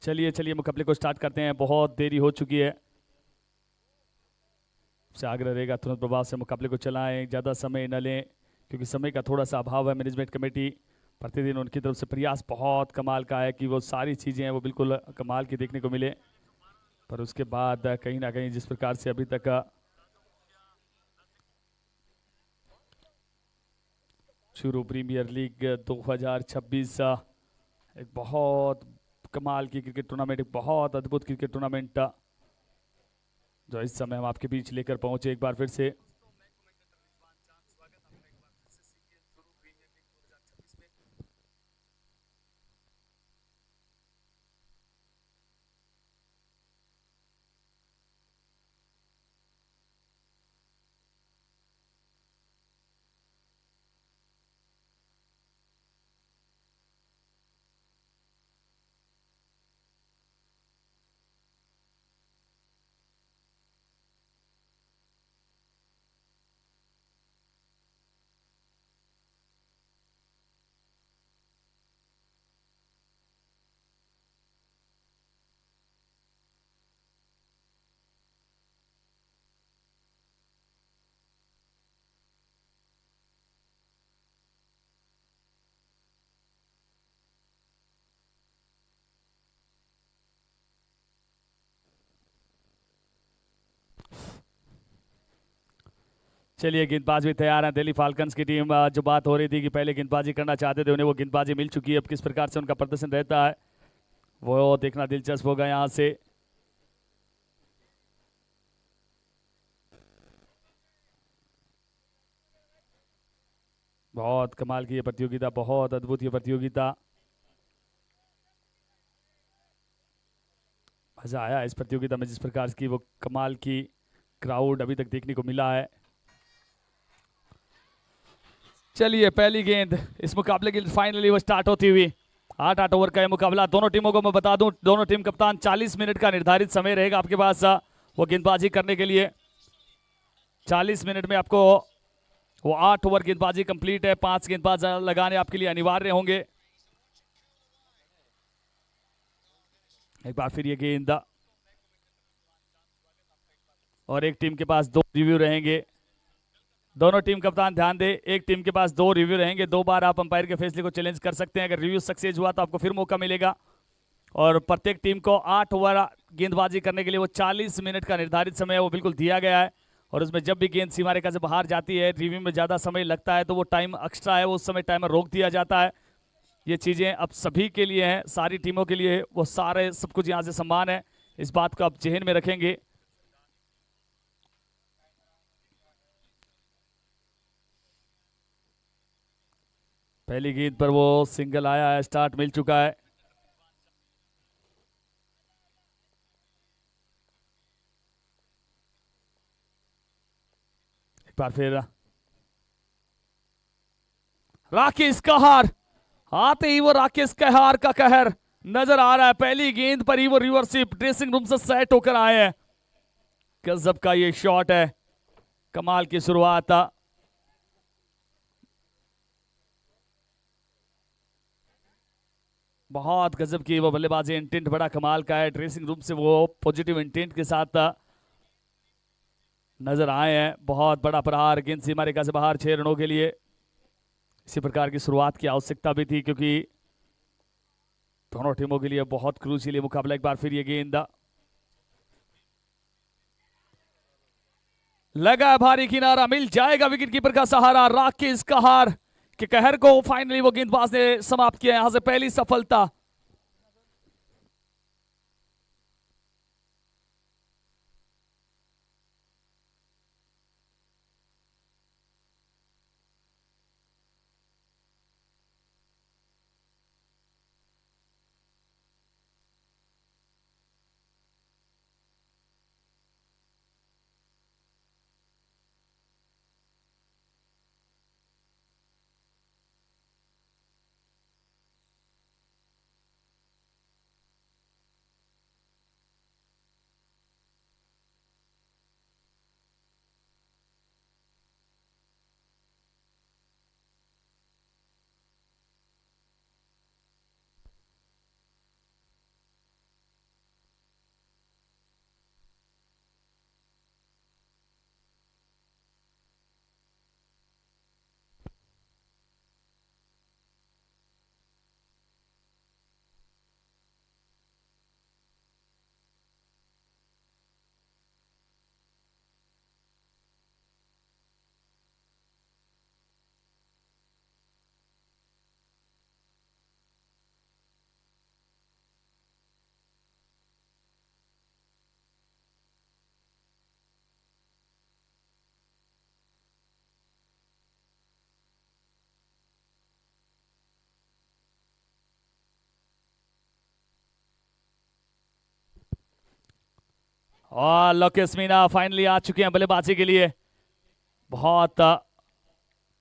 चलिए चलिए मुकाबले को स्टार्ट करते हैं, बहुत देरी हो चुकी है। से आग्रह रहेगा तुरंत प्रभाव से मुकाबले को चलाएं, ज़्यादा समय न लें क्योंकि समय का थोड़ा सा अभाव है। मैनेजमेंट कमेटी प्रतिदिन उनकी तरफ से प्रयास बहुत कमाल का है कि वो सारी चीज़ें हैं वो बिल्कुल कमाल की देखने को मिले, पर उसके बाद कहीं ना कहीं जिस प्रकार से अभी तक शुरू प्रीमियर लीग 2026 एक बहुत कमाल की क्रिकेट टूर्नामेंट, एक बहुत अद्भुत क्रिकेट टूर्नामेंट जो इस समय हम आपके बीच लेकर पहुंचे एक बार फिर से। चलिए गेंदबाज भी तैयार है दिल्ली फाल्कन्स की टीम। जो बात हो रही थी कि पहले गेंदबाजी करना चाहते थे, उन्हें वो गेंदबाजी मिल चुकी है। अब किस प्रकार से उनका प्रदर्शन रहता है वो देखना दिलचस्प होगा यहाँ से। बहुत कमाल की ये प्रतियोगिता, बहुत अद्भुत ये प्रतियोगिता, मजा आया इस प्रतियोगिता में जिस प्रकार की वो कमाल की क्राउड अभी तक देखने को मिला है। चलिए पहली गेंद इस मुकाबले की फाइनली वो स्टार्ट होती हुई। 8 ओवर का ये मुकाबला, दोनों टीमों को मैं बता दूं, दोनों टीम कप्तान 40 मिनट का निर्धारित समय रहेगा आपके पास वो गेंदबाजी करने के लिए। 40 मिनट में आपको वो 8 ओवर गेंदबाजी कंप्लीट है। 5 गेंदबाज लगाने आपके लिए अनिवार्य होंगे। एक बार फिर ये गेंद, और एक टीम के पास 2 रिव्यू रहेंगे। दोनों टीम कप्तान ध्यान दे, एक टीम के पास 2 रिव्यू रहेंगे। 2 बार आप अंपायर के फैसले को चैलेंज कर सकते हैं। अगर रिव्यू सक्सेस हुआ तो आपको फिर मौका मिलेगा। और प्रत्येक टीम को 8 ओवर गेंदबाजी करने के लिए वो 40 मिनट का निर्धारित समय है वो बिल्कुल दिया गया है। और उसमें जब भी गेंद सीमा रेखा से बाहर जाती है, रिव्यू में ज़्यादा समय लगता है, तो वो टाइम एक्स्ट्रा है वो उस समय टाइमर रोक दिया जाता है। ये चीज़ें अब सभी के लिए हैं, सारी टीमों के लिए वो सारे सब कुछ यहाँ से सम्मान है। इस बात को आप जहन में रखेंगे। पहली गेंद पर वो सिंगल आया है, स्टार्ट मिल चुका है। एक बार फिर राकेश कहार, आते ही वो राकेश कहार का कहर नजर आ रहा है। पहली गेंद पर ही वो रिवर्सिप ड्रेसिंग रूम से सेट होकर आए हैं। गजब का ये शॉट है, कमाल की शुरुआत। बहुत गजब की वो बल्लेबाजी, इंटेंट बड़ा कमाल का है। ड्रेसिंग रूम से वो पॉजिटिव इंटेंट के साथ नजर आए हैं। बहुत बड़ा प्रहार, गेंद सीमा रेखा से बाहर 6 रनों के लिए। इसी प्रकार की शुरुआत की आवश्यकता भी थी क्योंकि दोनों टीमों के लिए बहुत क्रूशियल ये मुकाबला। एक बार फिर ये गेंद लगा, भारी किनारा, मिल जाएगा विकेट कीपर का सहारा। राकेश कहार के कहर को फाइनली वो गेंदबाज ने समाप्त किया, यहां से पहली सफलता। और लोकेश मीना फाइनली आ चुके हैं बल्लेबाजी के लिए। बहुत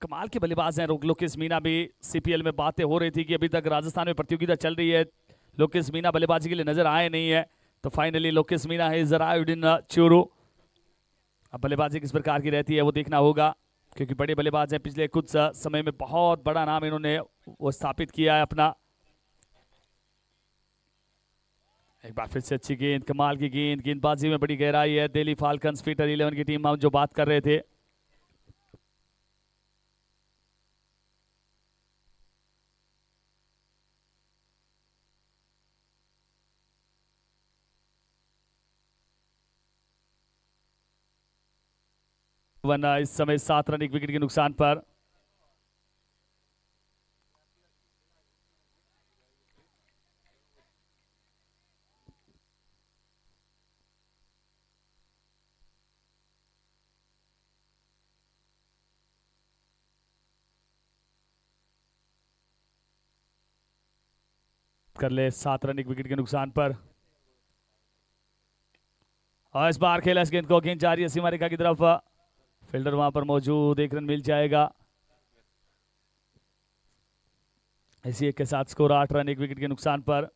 कमाल के बल्लेबाज हैं लोकेश मीना भी। सीपीएल में बातें हो रही थी कि अभी तक राजस्थान में प्रतियोगिता चल रही है, लोकेश मीना बल्लेबाजी के लिए नजर आए नहीं है, तो फाइनली लोकेश मीना है अराइव्ड इन चूरू। अब बल्लेबाजी किस प्रकार की रहती है वो देखना होगा, क्योंकि बड़े बल्लेबाज हैं, पिछले कुछ समय में बहुत बड़ा नाम इन्होंने वो स्थापित किया है अपना। एक बार फिर से अच्छी गेंद, कमाल की गेंद, गेंदबाजी में बड़ी गहराई है। दिल्ली फाल्कन्स फीटर 11 की टीम हम जो बात कर रहे थे। वरना इस समय 7 रन एक विकेट के नुकसान पर। कर ले 7 रन एक विकेट के नुकसान पर। और इस बार खेला इस गेंद को, गेंद जा रही है सीमा रेखा की तरफ, फील्डर वहां पर मौजूद, एक रन मिल जाएगा। इसी एक के साथ स्कोर 8 रन एक विकेट के नुकसान पर।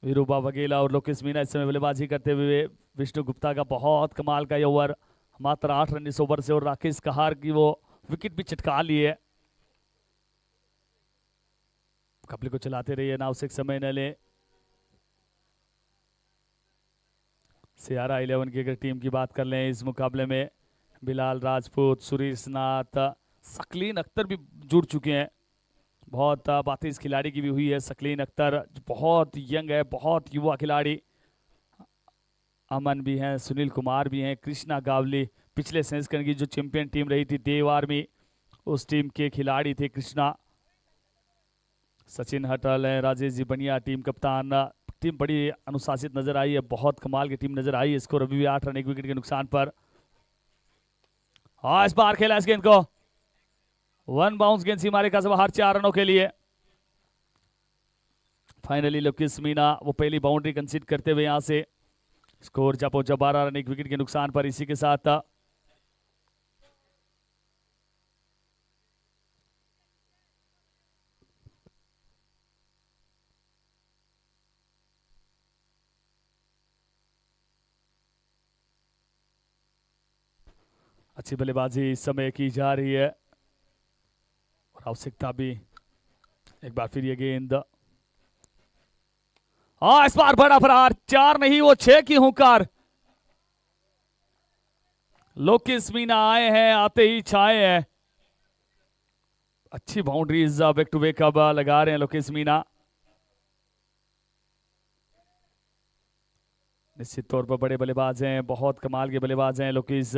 वीरूबा वगेला और लोकेश मीना इस समय बल्लेबाजी करते हुए। विष्णु गुप्ता का बहुत कमाल का ये ओवर, मात्र 8 रन इस ओवर से, और राकेश कहार की वो विकेट भी चटका ली है। कपले को चलाते रहिए, नाव से समय न ले। सियारा 11 की अगर टीम की बात कर लें इस मुकाबले में, बिलाल राजपूत, सुरेश नाथ, सकलीन अख्तर भी जुड़ चुके हैं। बहुत बातें इस खिलाड़ी की भी हुई है, सकलीन अख्तर बहुत यंग है, बहुत युवा खिलाड़ी। अमन भी हैं, सुनील कुमार भी हैं, कृष्णा गावली, पिछले संस्करण की जो चैंपियन टीम रही थी देव आर्मी, उस टीम के खिलाड़ी थे कृष्णा। सचिन हटल है, राजेश जी बनिया टीम कप्तान। टीम बड़ी अनुशासित नजर आई है, बहुत कमाल की टीम नजर आई है। स्कोर अभी भी 8 रन एक विकेट के नुकसान पर। हाँ, इस बार खेला इस गेंद को, वन बाउंस गेंद सीमा रेखा से बाहर, 4 रनों के लिए। फाइनली लोकेश मीना वो पहली बाउंड्री कंसीड करते हुए यहां से स्कोर जा पहुंचा 12 रन एक विकेट के नुकसान पर। इसी के साथ अच्छी बल्लेबाजी इस समय की जा रही है, और आवश्यकता भी। एक बार फिर ये गेंद, हाँ इस बार बड़ा फरार, 4 नहीं वो 6 की हुंकार। लोकेश मीना आए हैं, आते ही छाए हैं। अच्छी बाउंड्रीज बैक टू बैक अब लगा रहे हैं लोकेश मीना। निश्चित तौर पर बड़े बल्लेबाज हैं, बहुत कमाल के बल्लेबाज हैं लोकेश,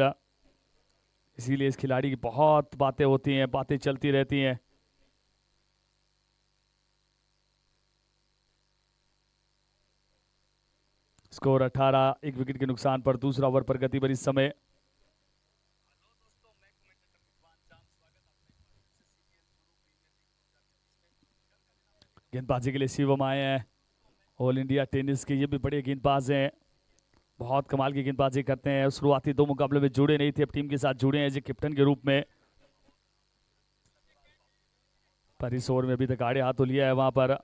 इसीलिए इस खिलाड़ी की बहुत बातें होती हैं, बातें चलती रहती हैं। स्कोर 18 एक विकेट के नुकसान पर। दूसरा ओवर पर गति पर इस समय। गेंदबाजी के लिए शिवम आए हैं, ऑल इंडिया टेनिस के ये भी बड़े गेंदबाज हैं, बहुत कमाल की गेंदबाजी करते हैं। शुरुआती 2 मुकाबले में जुड़े नहीं थे, अब टीम के साथ जुड़े हैं जी कैप्टन के रूप में। पर इस ओवर में अभी तक आड़े हाथों लिया है वहां पर।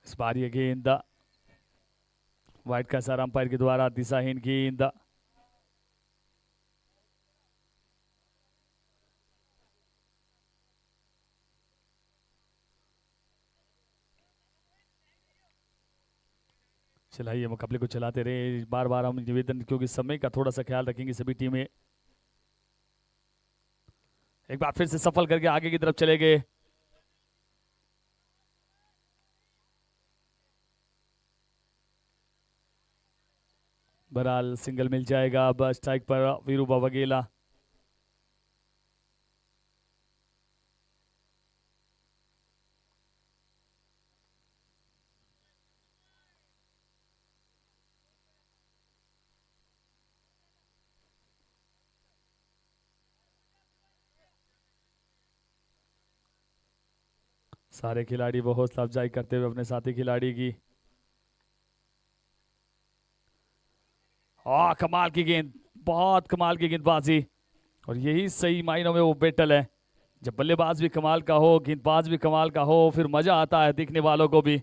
इस बार ये गेंद वाइड का इशारा अंपायर के द्वारा, दिशाहीन गेंद। चलाइए, मुकाबले को चलाते रहे, बार बार हम निवेदन, क्योंकि समय का थोड़ा सा ख्याल रखेंगे सभी टीमें। एक बार फिर से सफल करके आगे की तरफ चले गए। बहरहाल सिंगल मिल जाएगा अब स्ट्राइक पर वीरूबा वगेला। सारे खिलाड़ी बहुत हौसला अफजाई करते हुए अपने साथी खिलाड़ी की। कमाल की गेंद, बहुत कमाल की गेंदबाजी। और यही सही मायनों में वो बैटल है, जब बल्लेबाज भी कमाल का हो, गेंदबाज भी कमाल का हो, फिर मजा आता है देखने वालों को भी।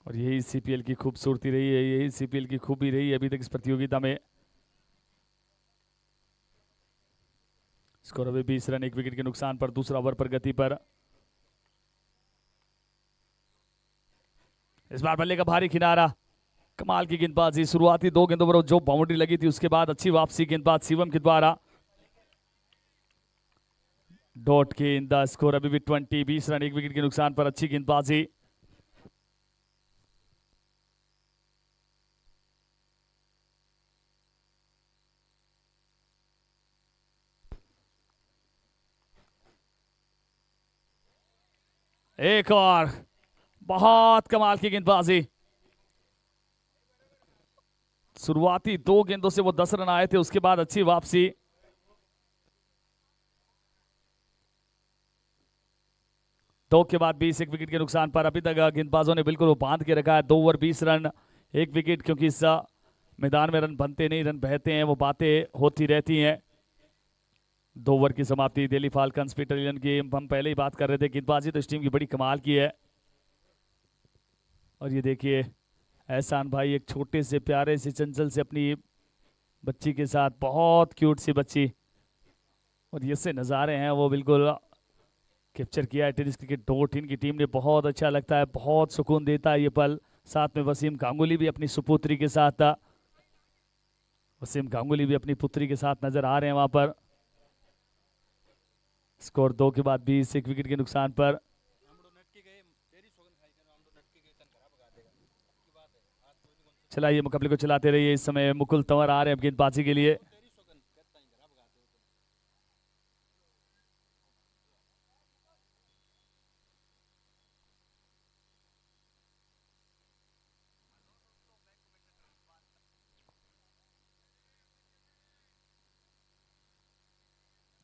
और यही सीपीएल की खूबसूरती रही है, यही सीपीएल की खूबी रही है अभी तक इस प्रतियोगिता में। स्कोर अभी 20 रन, 1 विकेट के नुकसान पर, दूसरा ओवर पर गति पर। इस बार बल्ले का भारी किनारा, कमाल की गेंदबाजी। शुरुआती 2 गेंदों पर जो बाउंड्री लगी थी उसके बाद अच्छी वापसी गेंदबाज शिवम के द्वारा। डॉट गेंद, स्कोर अभी भी 20 रन, 1 विकेट के नुकसान पर, अच्छी गेंदबाजी। एक और, बहुत कमाल की गेंदबाजी। शुरुआती 2 गेंदों से वो 10 रन आए थे, उसके बाद अच्छी वापसी। दो के बाद 20, 1 विकेट के नुकसान पर। अभी तक गेंदबाजों ने बिल्कुल वो बांध के रखा है। 2 ओवर 20 रन, 1 विकेट, क्योंकि इस मैदान में रन बनते नहीं, रन बहते हैं, वो बातें होती रहती हैं। 2 ओवर की समाप्ति। दिल्ली फाल्कन्स पीटर लिलन की हम पहले ही बात कर रहे थे, गेंदबाजी तो इस टीम की बड़ी कमाल की है। और ये देखिए एहसान भाई एक छोटे से प्यारे से चंचल से अपनी बच्ची के साथ, बहुत क्यूट सी बच्ची, और ये से नज़ारे हैं वो बिल्कुल कैप्चर किया है टेनिस क्रिकेट .in की टीम ने। बहुत अच्छा लगता है, बहुत सुकून देता है ये पल। साथ में वसीम गांगुली भी अपनी सुपुत्री के साथ था, वसीम गांगुली भी अपनी पुत्री के साथ नजर आ रहे हैं वहां पर। स्कोर 2 के बाद 20, 1 विकेट के नुकसान पर। चलाइए मुकाबले को चलाते रहिए। इस समय मुकुल तंवर आ रहे हैं गेंदबाजी के लिए।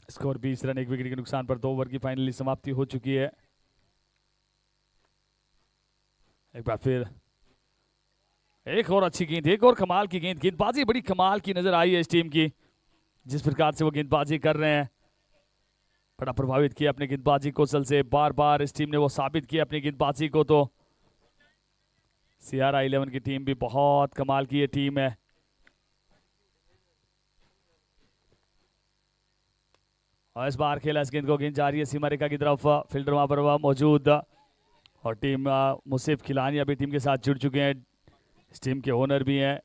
स्कोर 20 रन, 1 विकेट के नुकसान पर। 2 ओवर की फाइनली समाप्ति हो चुकी है। एक बार फिर एक और अच्छी गेंद, एक और कमाल की गेंद। गेंदबाजी बड़ी कमाल की नजर आई है इस टीम की, जिस प्रकार से वो गेंदबाजी कर रहे हैं। बड़ा प्रभावित किया अपने गेंदबाजी कौशल से, बार बार इस टीम ने वो साबित किया अपनी गेंदबाजी को। तो CR 11 की टीम भी बहुत कमाल की ये टीम है। और इस बार खेला इस गेंद को, गेंद जा रही है सीमा रेखा की तरफ, फील्डर वहां पर वह मौजूद। और टीम मुसीफ खिलानी अभी टीम के साथ जुड़ चुके हैं, इस टीम के ओनर भी हैं।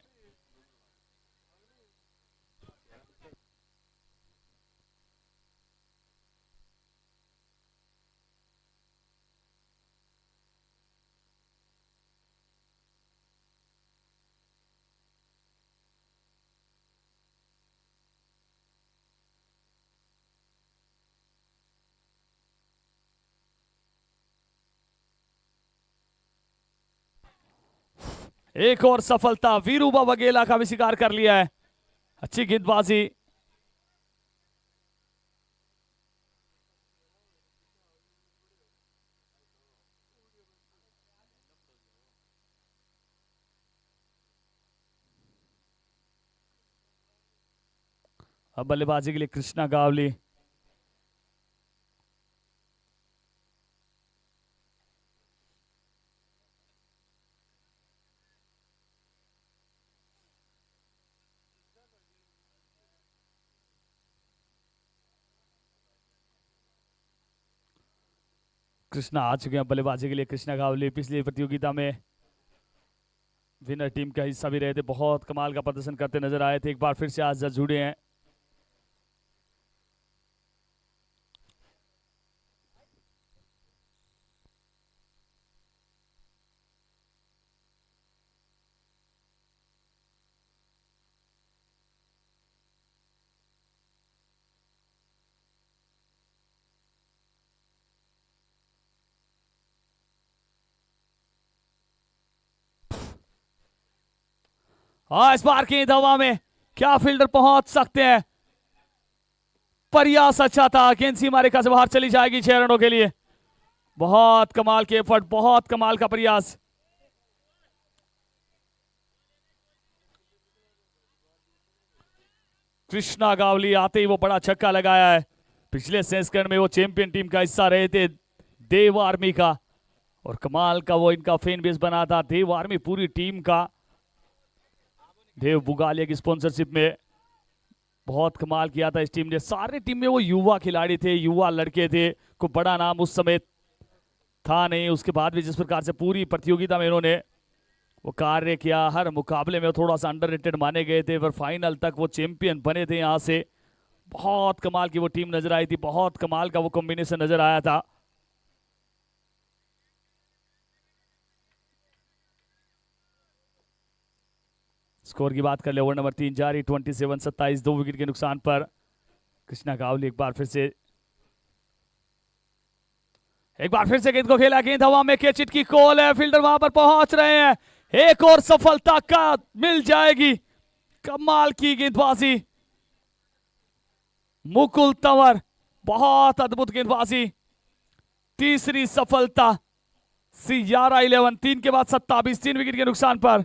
एक और सफलता, वीरूबा वगेला का भी शिकार कर लिया है। अच्छी गेंदबाजी। अब बल्लेबाजी के लिए कृष्णा गावली। कृष्णा आ चुके हैं बल्लेबाजी के लिए। कृष्णा गावली पिछली प्रतियोगिता में विनर टीम का हिस्सा भी रहे थे, बहुत कमाल का प्रदर्शन करते नजर आए थे। एक बार फिर से आज जुड़े हैं। हाँ, इस बार की हवा में क्या फील्डर पहुंच सकते हैं। प्रयास अच्छा था, गेंद सीमा रेखा से बाहर चली जाएगी 6 रनों के लिए। बहुत कमाल के एफर्ट, बहुत कमाल का प्रयास। कृष्णा गावली आते ही वो बड़ा छक्का लगाया है। पिछले सेकंड में वो चैंपियन टीम का हिस्सा रहे थे देव आर्मी का, और कमाल का वो इनका फैन बेस बना था देव आर्मी पूरी टीम का। देव बुगालिया की स्पॉन्सरशिप में बहुत कमाल किया था इस टीम ने। सारे टीम में वो युवा खिलाड़ी थे, युवा लड़के थे, कोई बड़ा नाम उस समय था नहीं। उसके बाद भी जिस प्रकार से पूरी प्रतियोगिता में इन्होंने वो कार्य किया, हर मुकाबले में वो थोड़ा सा अंडररेटेड माने गए थे, पर फाइनल तक वो चैंपियन बने थे। यहाँ से बहुत कमाल की वो टीम नजर आई थी, बहुत कमाल का वो कॉम्बिनेशन नजर आया था। स्कोर की बात कर ले, ओवर नंबर 3 जारी, 27-27, 2 विकेट के नुकसान पर। कृष्णा गावली एक बार फिर से गेंद को खेला, गेंद हवा में, कैच इट की कॉल है, फील्डर वहां पर पहुंच रहे हैं, एक और सफलता का मिल जाएगी। कमाल की गेंदबाजी मुकुल तंवर, बहुत अद्भुत गेंदबाजी। तीसरी सफलता सियारा 11, 3 के बाद 27, 3 विकेट के नुकसान पर।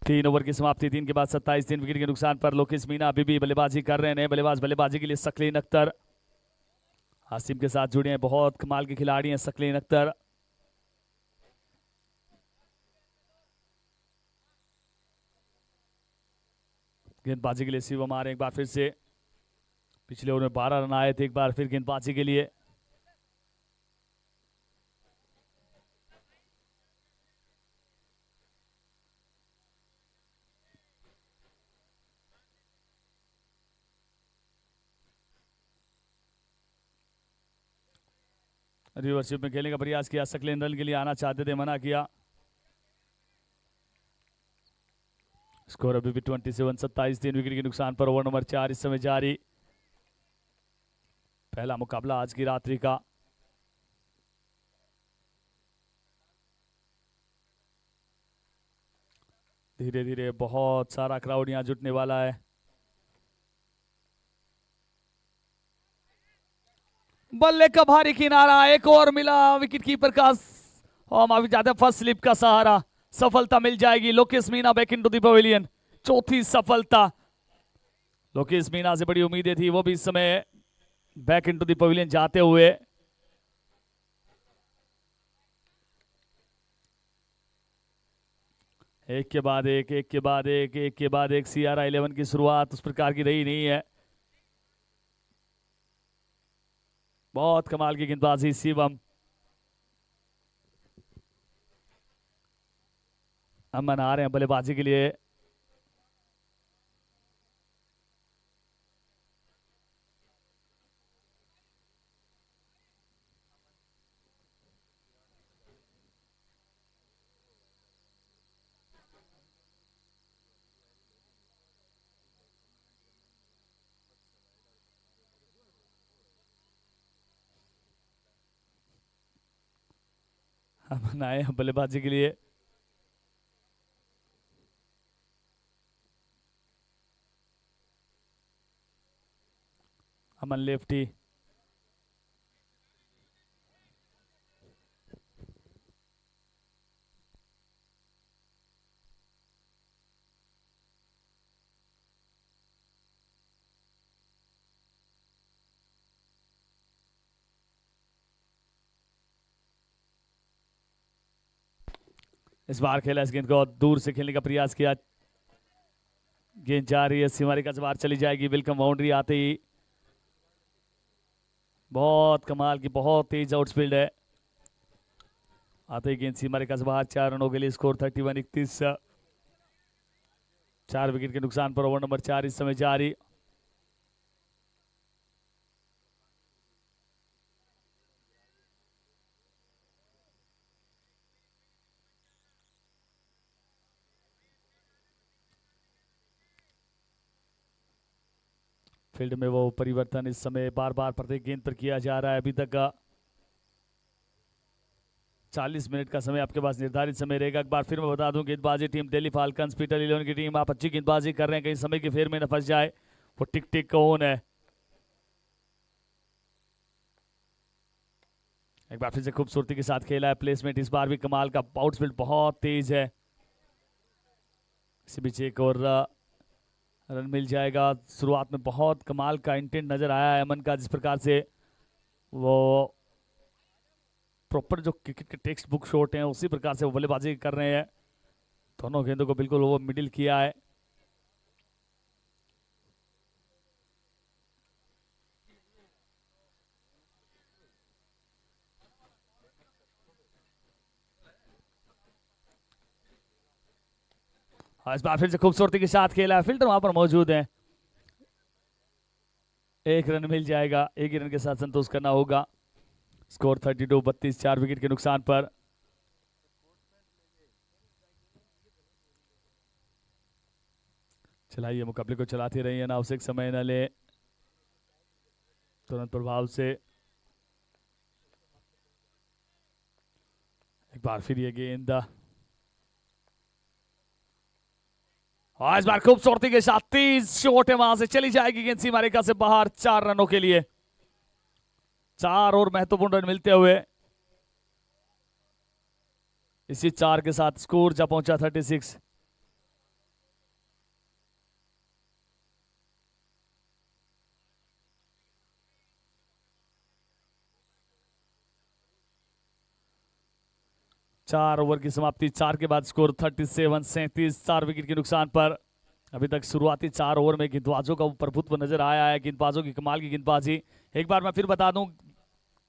तीन ओवर की समाप्ति, 3 के बाद 27, 3 विकेट के नुकसान पर। लोकेश मीना अभी भी बल्लेबाजी कर रहे हैं, नए बल्लेबाजी के लिए सकलीन अख्तर आसिम के साथ जुड़े हैं। बहुत कमाल के खिलाड़ी हैं सकलीन अख्तर। गेंदबाजी के लिए शिवम आ रहे हैं एक बार फिर से। पिछले ओवर में 12 रन आए थे, एक बार फिर गेंदबाजी के लिए। रिवर्सिप में खेलने का प्रयास किया, सकलेन रन के लिए आना चाहते थे, मना किया। स्कोर अभी भी 27-27, 3 विकेट के नुकसान पर। ओवर नंबर 4 इस समय जारी। पहला मुकाबला आज की रात्रि का। धीरे धीरे बहुत सारा क्राउड यहां जुटने वाला है। बल्ले का भारी किनारा, एक और मिला विकेट कीपर का, और माफी चाहते हैं, फर्स्ट स्लिप का सहारा। सफलता मिल जाएगी। Lokesh Meena back into the pavilion, चौथी सफलता। लोकेश मीना से बड़ी उम्मीदें थी, वो भी इस समय बैक इनटू द पवेलियन जाते हुए। एक के बाद एक, एक के बाद एक, एक के बाद एक। सियारा 11 की शुरुआत उस प्रकार की रही नहीं है। बहुत कमाल की गेंदबाजी शिवम। अमन आ रहे हैं बल्लेबाजी के लिए। अमन आए हैं बल्लेबाजी के लिए। अमन लेफ्टी। इस बार खेला इस गेंद को, दूर से खेलने का प्रयास किया। गेंद जा रही है, सीमारी का बाहर चली जाएगी। वेलकम बाउंड्री आते ही। बहुत कमाल की, बहुत तेज आउटस्पीड है। आते ही गेंद सीमारी का बाहर, 4 रनों के लिए स्कोर 31-31। 4 विकेट के नुकसान पर। ओवर नंबर 4 इस समय जारी। फील्ड में वो परिवर्तन इस समय बार बार प्रत्येक गेंद पर किया जा रहा है। अभी तक का 40 मिनट का समय आपके पास निर्धारित समय रहेगा। एक बार फिर मैं बता दूं, गेंदबाजी टीम दिल्ली फाल्कन्स पीटर 11 की टीम, आप अच्छी गेंदबाजी कर रहे हैं, कहीं समय की फेर में न फंस जाए। वो टिक टिक कौन है? एक बार फिर से खूबसूरती के साथ खेला है, प्लेसमेंट इस बार भी कमाल का, आउटफील्ड बहुत तेज है। इसी बीच एक और रन मिल जाएगा। शुरुआत में बहुत कमाल का इंटेंट नजर आया है अमन का, जिस प्रकार से वो प्रॉपर जो क्रिकेट के टेक्स्ट बुक शॉट हैं उसी प्रकार से वो बल्लेबाजी कर रहे हैं। दोनों गेंदों को बिल्कुल वो मिडिल किया है। इस बार फिर से खूबसूरती के साथ खेला है, फील्डर वहां पर मौजूद है। एक रन मिल जाएगा, एक ही रन के साथ संतोष करना होगा। स्कोर 32-32, 4 विकेट के नुकसान पर। चलाइए, मुकाबले को चलाते रहिए, अनावश्यक समय न ले, तुरंत प्रभाव से। एक बार फिर ये गेंद, और इस बार खूबसूरती के साथ 30 शॉट है, वहां से चली जाएगी गेंद सीमा रेखा से बाहर, 4 रनों के लिए। 4 और महत्वपूर्ण रन मिलते हुए इसी 4 के साथ स्कोर जा पहुंचा 36। चार ओवर की समाप्ति, 4 के बाद स्कोर 37-37, 4 विकेट के नुकसान पर। अभी तक शुरुआती 4 ओवर में गेंदबाजों का प्रभुत्व नजर आया है, गेंदबाजों की कमाल की गेंदबाजी। एक बार मैं फिर बता दूं,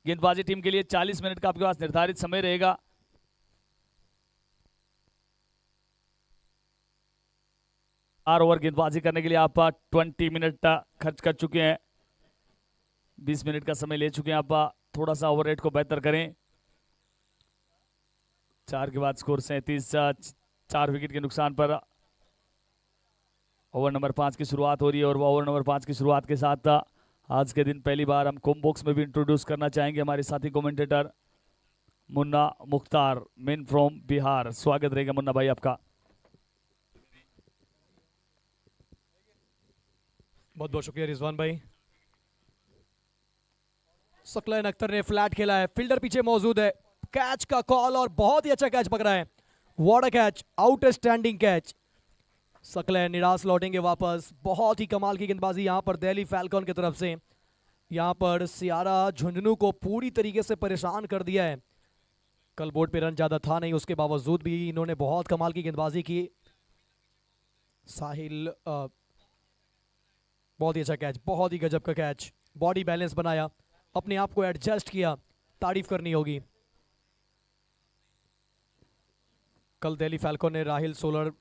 गेंदबाजी टीम के लिए 40 मिनट का आपके पास निर्धारित समय रहेगा। चार ओवर गेंदबाजी करने के लिए आप 20 मिनट खर्च कर चुके हैं, 20 मिनट का समय ले चुके हैं आप। थोड़ा सा ओवर रेट को बेहतर करें। 4 के बाद स्कोर 37, 4 विकेट के नुकसान पर। ओवर नंबर 5 की शुरुआत हो रही है, और ओवर नंबर 5 की शुरुआत के साथ आज के दिन पहली बार हम कॉम बॉक्स में भी इंट्रोड्यूस करना चाहेंगे हमारे साथी commentator Munna Mukhtar, main from Bihar. स्वागत रहेगा मुन्ना भाई आपका। बहुत बहुत शुक्रिया रिजवान भाई। सकलैन अख्तर ने फ्लैट खेला है, फील्डर पीछे मौजूद है, कैच का कॉल, और बहुत ही अच्छा कैच पकड़ा है। What a catch, outstanding catch. Saqlain निराश लौटेंगे वापस। बहुत ही कमाल की गेंदबाजी यहां पर दिल्ली फैल्कन की तरफ से। यहां पर सियारा झुंझुनू को पूरी तरीके से परेशान कर दिया है। कल बोर्ड पे रन ज्यादा था नहीं, उसके बावजूद भी इन्होंने बहुत कमाल की गेंदबाजी की। साहिल बहुत ही अच्छा कैच, बहुत ही गजब का कैच। बॉडी बैलेंस बनाया, अपने आप को एडजस्ट किया, तारीफ करनी होगी। कल दिल्ली फैल्कन ने राहिल सोलर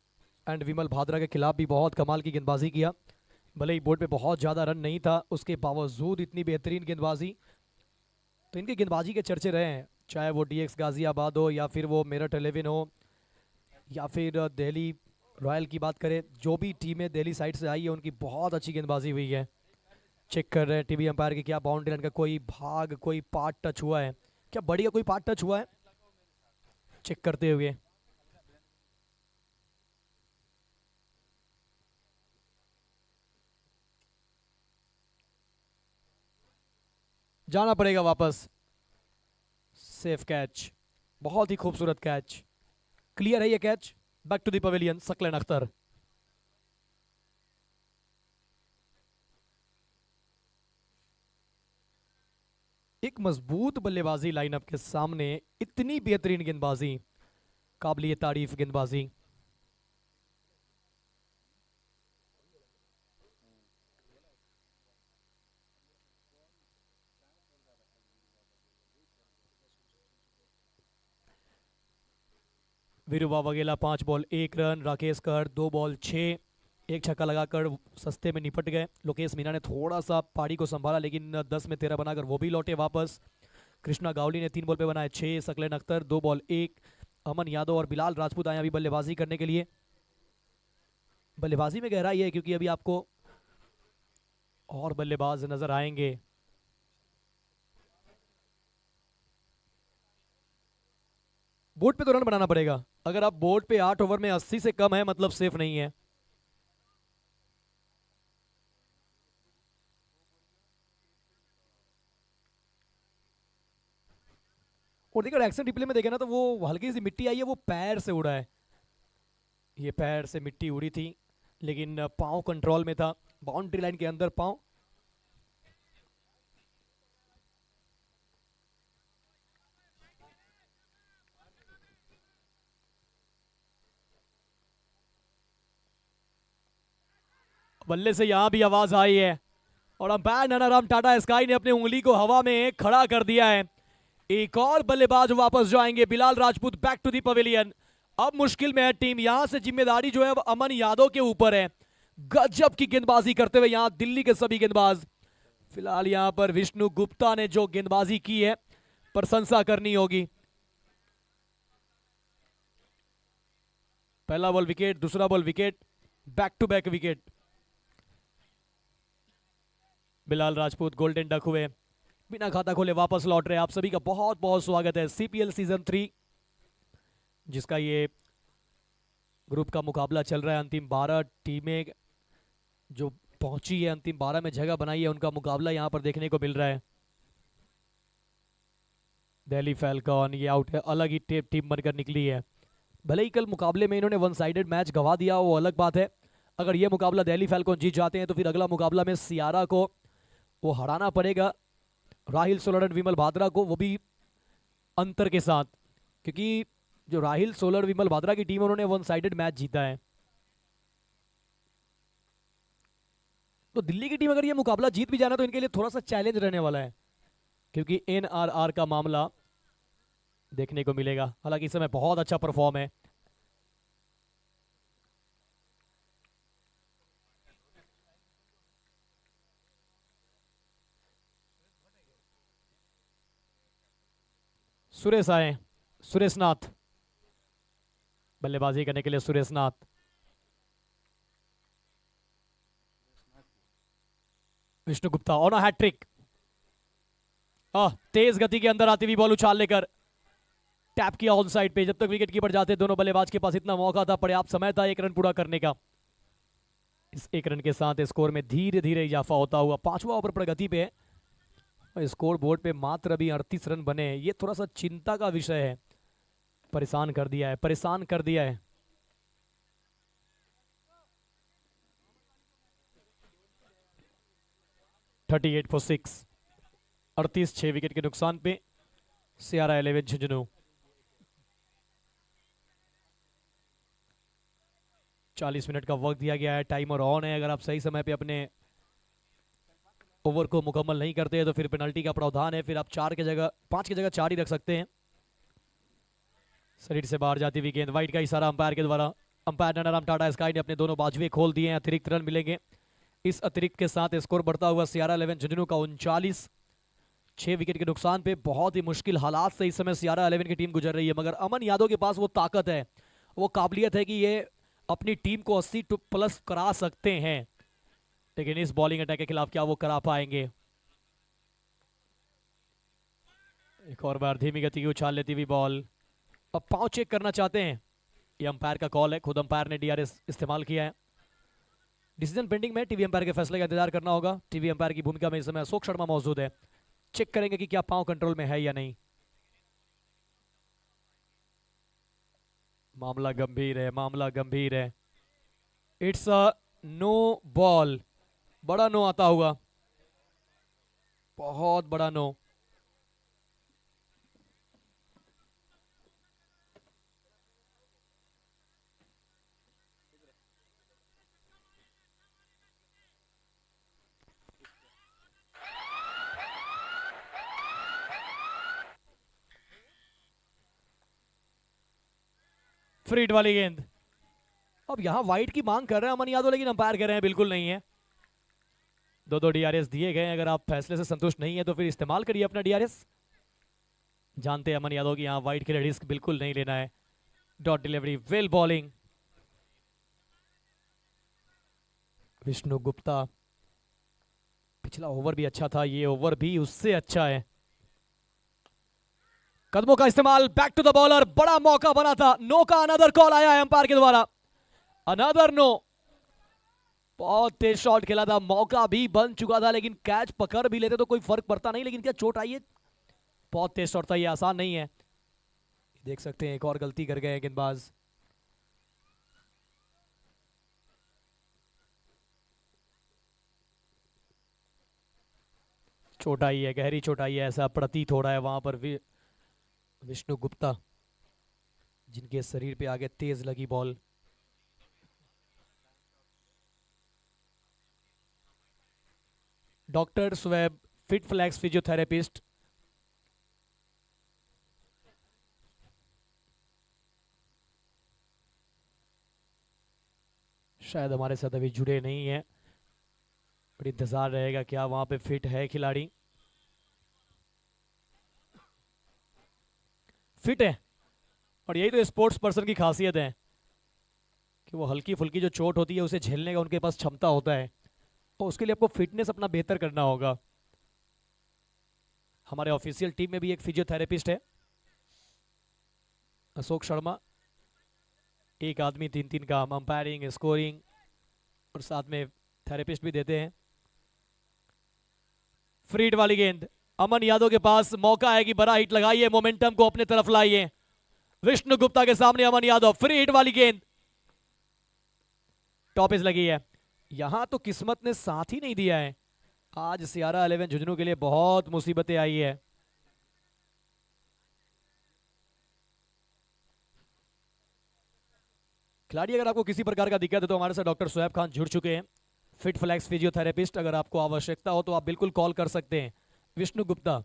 एंड विमल भाद्रा के खिलाफ भी बहुत कमाल की गेंदबाजी किया। भले ही बोर्ड पे बहुत ज़्यादा रन नहीं था, उसके बावजूद इतनी बेहतरीन गेंदबाजी। तो इनके गेंदबाजी के चर्चे रहे हैं, चाहे वो डीएक्स गाजियाबाद हो, या फिर वो मेरठ 11 हो, या फिर दिल्ली रॉयल की बात करें। जो भी टीमें दिल्ली साइड से आई है उनकी बहुत अच्छी गेंदबाजी हुई है। चेक कर रहे हैं टीवी अंपायर की, क्या बाउंड्री लाइन का कोई भाग, कोई पार्ट टच हुआ है, क्या बड़ी का कोई पार्ट टच हुआ है, चेक करते हुए। जाना पड़ेगा वापस। सेफ कैच, बहुत ही खूबसूरत कैच, क्लियर है ये catch. Back to the pavilion, Saqlain Akhtar. एक मजबूत बल्लेबाजी लाइनअप के सामने इतनी बेहतरीन गेंदबाजी, काबिलियत तारीफ गेंदबाजी। वीरुवा वगेला 5 बॉल 1 रन, राकेश कर 2 बॉल 6, एक छक्का लगाकर सस्ते में निपट गए। लोकेश मीना ने थोड़ा सा पारी को संभाला, लेकिन 10 में 13 बनाकर वो भी लौटे वापस। कृष्णा गावली ने 3 बॉल पे बनाए 6, सकलैन अख्तर 2 बॉल 1, अमन यादव और बिलाल राजपूत आए अभी बल्लेबाजी करने के लिए। बल्लेबाजी में गहराई है, क्योंकि अभी आपको और बल्लेबाज नजर आएंगे। बोर्ड पे तो रन बनाना पड़ेगा। अगर आप बोर्ड पे 8 ओवर में 80 से कम है मतलब सेफ नहीं है। और देखो एक्शन रिप्ले में देखे ना तो वो हल्की सी मिट्टी आई है, वो पैर से उड़ा है। ये पैर से मिट्टी उड़ी थी लेकिन पाँव कंट्रोल में था, बाउंड्री लाइन के अंदर पाँव। बल्ले से यहां भी आवाज आई है और अंपायर नानाराम टाटा स्काई ने अपनी उंगली को हवा में खड़ा कर दिया है। एक और बल्लेबाज वापस जाएंगे, Bilal Rajput back to the pavilion. अब मुश्किल में है टीम, यहां से जिम्मेदारी जो है अब अमन यादव के ऊपर है। गजब की गेंदबाजी करते हुए यहां दिल्ली के सभी गेंदबाज। फिलहाल यहां पर विष्णु गुप्ता ने जो गेंदबाजी की है प्रशंसा करनी होगी। पहला बॉल विकेट, दूसरा ball wicket, back to back wicket. Bilal Rajput golden duck हुए, बिना खाता खोले वापस लौट रहे। आप सभी का बहुत बहुत स्वागत है सीपीएल सीजन 3, जिसका ये ग्रुप का मुकाबला चल रहा है। अंतिम 12 टीमें जो पहुंची है, अंतिम 12 में जगह बनाई है, उनका मुकाबला यहां पर देखने को मिल रहा है। दिल्ली फैल्कॉन ये आउट है, अलग ही टीम बनकर निकली है। भले ही कल मुकाबले में इन्होंने वन साइडेड मैच गवा दिया, वो अलग बात है। अगर ये मुकाबला दिल्ली फैल्कॉन जीत जाते हैं तो फिर अगला मुकाबला में सियारा को वो हराना पड़ेगा, राहिल सोलर एंड विमल भाद्रा को, वो भी अंतर के साथ, क्योंकि जो राहिल सोलर विमल भाद्रा की टीम है उन्होंने वन साइडेड मैच जीता है। तो दिल्ली की टीम अगर ये मुकाबला जीत भी जाना तो इनके लिए थोड़ा सा चैलेंज रहने वाला है, क्योंकि एनआरआर का मामला देखने को मिलेगा। हालांकि इस समय बहुत अच्छा परफॉर्म है। सुरेश आए, सुरेश नाथ बल्लेबाजी करने के लिए। Suresh Nath, Vishnu Gupta on a hat trick. तेज गति के अंदर आती हुई बॉल उछाल लेकर टैप किया ऑन साइड पे। जब तक विकेट कीपर जाते दोनों बल्लेबाज के पास इतना मौका था, पर्याप्त समय था एक रन पूरा करने का। इस एक रन के साथ स्कोर में धीरे धीरे इजाफा होता हुआ 5वां ओवर प्रगति पे है। स्कोर बोर्ड पे मात्र अभी 38 रन बने, ये थोड़ा सा चिंता का विषय है। परेशान कर दिया है, परेशान कर दिया है। (38 for 6), 38 6 विकेट के नुकसान पे सियारा 11 झुंझुनू। 40 मिनट का वक्त दिया गया है, टाइमर ऑन है। अगर आप सही समय पे अपने ओवर को मुकम्मल नहीं करते हैं तो फिर पेनल्टी का प्रावधान है, फिर आप 5 की जगह 4 ही रख सकते हैं। शरीर से बाहर जाती हुई गेंद, वाइड का इशारा अंपायर के द्वारा। अंपायर नानाराम टाटा स्काई ने अपने दोनों बाजुए खोल दिए हैं, अतिरिक्त रन मिलेंगे। इस अतिरिक्त के साथ स्कोर बढ़ता हुआ सियारा 11 झुंझुनू का 39 6 विकेट के नुकसान पे। बहुत ही मुश्किल हालात से इस समय सियारा 11 की टीम गुजर रही है, मगर अमन यादव के पास वो ताकत है, वो काबिलियत है कि ये अपनी टीम को 80+ करा सकते हैं। लेकिन इस बॉलिंग अटैक के खिलाफ क्या वो करा पाएंगे? एक और बार धीमी गति की उछाल लेती हुई बॉल। अब पांव चेक करना चाहते हैं, ये अंपायर का कॉल है, खुद अंपायर ने डीआरएस इस्तेमाल किया है। डिसीजन पेंडिंग में, टीवी अंपायर के फैसले का इंतजार करना होगा। टीवी अंपायर की भूमिका में इस समय अशोक शर्मा मौजूद है, चेक करेंगे कि क्या पांव कंट्रोल में है या नहीं। मामला गंभीर है, मामला गंभीर है। इट्स अ नो बॉल, बड़ा नो आता हुआ, बहुत बड़ा नो। फ्रीड वाली गेंद। अब यहां वाइड की मांग कर रहे हैं अमन यादव, लेकिन अंपायर कह रहे हैं बिल्कुल नहीं है। दो डीआरएस दिए गए, अगर आप फैसले से संतुष्ट नहीं है तो फिर इस्तेमाल करिए अपना डीआरएस। जानते हैं अमन यादव की यहां वाइड के लिए रिस्क बिल्कुल नहीं लेना है। Dot delivery, well bowling. Vishnu Gupta पिछला ओवर भी अच्छा था, ये ओवर भी उससे अच्छा है। कदमों का इस्तेमाल, बैक टू द बॉलर, बड़ा मौका बना था, नो का अनदर कॉल आया है अंपायर के द्वारा, अनदर नो। बहुत तेज शॉट खेला था, मौका भी बन चुका था, लेकिन कैच पकड़ भी लेते तो कोई फर्क पड़ता नहीं, लेकिन क्या चोट आई है। बहुत तेज शॉट था, ये आसान नहीं है। देख सकते हैं एक और गलती कर गए गेंदबाज। चोट आई है, गहरी चोट आई है, ऐसा प्रतीत हो रहा है वहां पर। विष्णु गुप्ता, जिनके शरीर पे आगे तेज लगी बॉल। डॉक्टर स्वेब, फिट फ्लैक्स फिजियोथेरेपिस्ट। शायद हमारे साथ अभी जुड़े नहीं है, बड़ी इंतजार रहेगा क्या वहां पे फिट है खिलाड़ी। फिट है, और यही तो स्पोर्ट्स पर्सन की खासियत है कि वो हल्की फुल्की जो चोट होती है उसे झेलने का उनके पास क्षमता होता है, तो उसके लिए आपको फिटनेस अपना बेहतर करना होगा। हमारे ऑफिशियल टीम में भी एक फिजियोथेरेपिस्ट है, अशोक शर्मा। एक आदमी 3-3 काम, अंपायरिंग, स्कोरिंग और साथ में थेरेपिस्ट भी देते हैं। फ्रीड वाली गेंद, अमन यादव के पास मौका है कि बड़ा हिट लगाइए, मोमेंटम को अपने तरफ लाइए। विष्णु गुप्ता के सामने अमन यादव, फ्री हिट वाली गेंद, टॉपिस लगी है। यहां तो किस्मत ने साथ ही नहीं दिया है, आज सियारा 11 झुंझुनू के लिए बहुत मुसीबतें आई है। खिलाड़ी अगर आपको किसी प्रकार का दिक्कत है तो हमारे साथ डॉक्टर सुहैब खान जुड़ चुके हैं, फिट फ्लैक्स फिजियोथेरेपिस्ट। अगर आपको आवश्यकता हो तो आप बिल्कुल कॉल कर सकते हैं। विष्णु गुप्ता,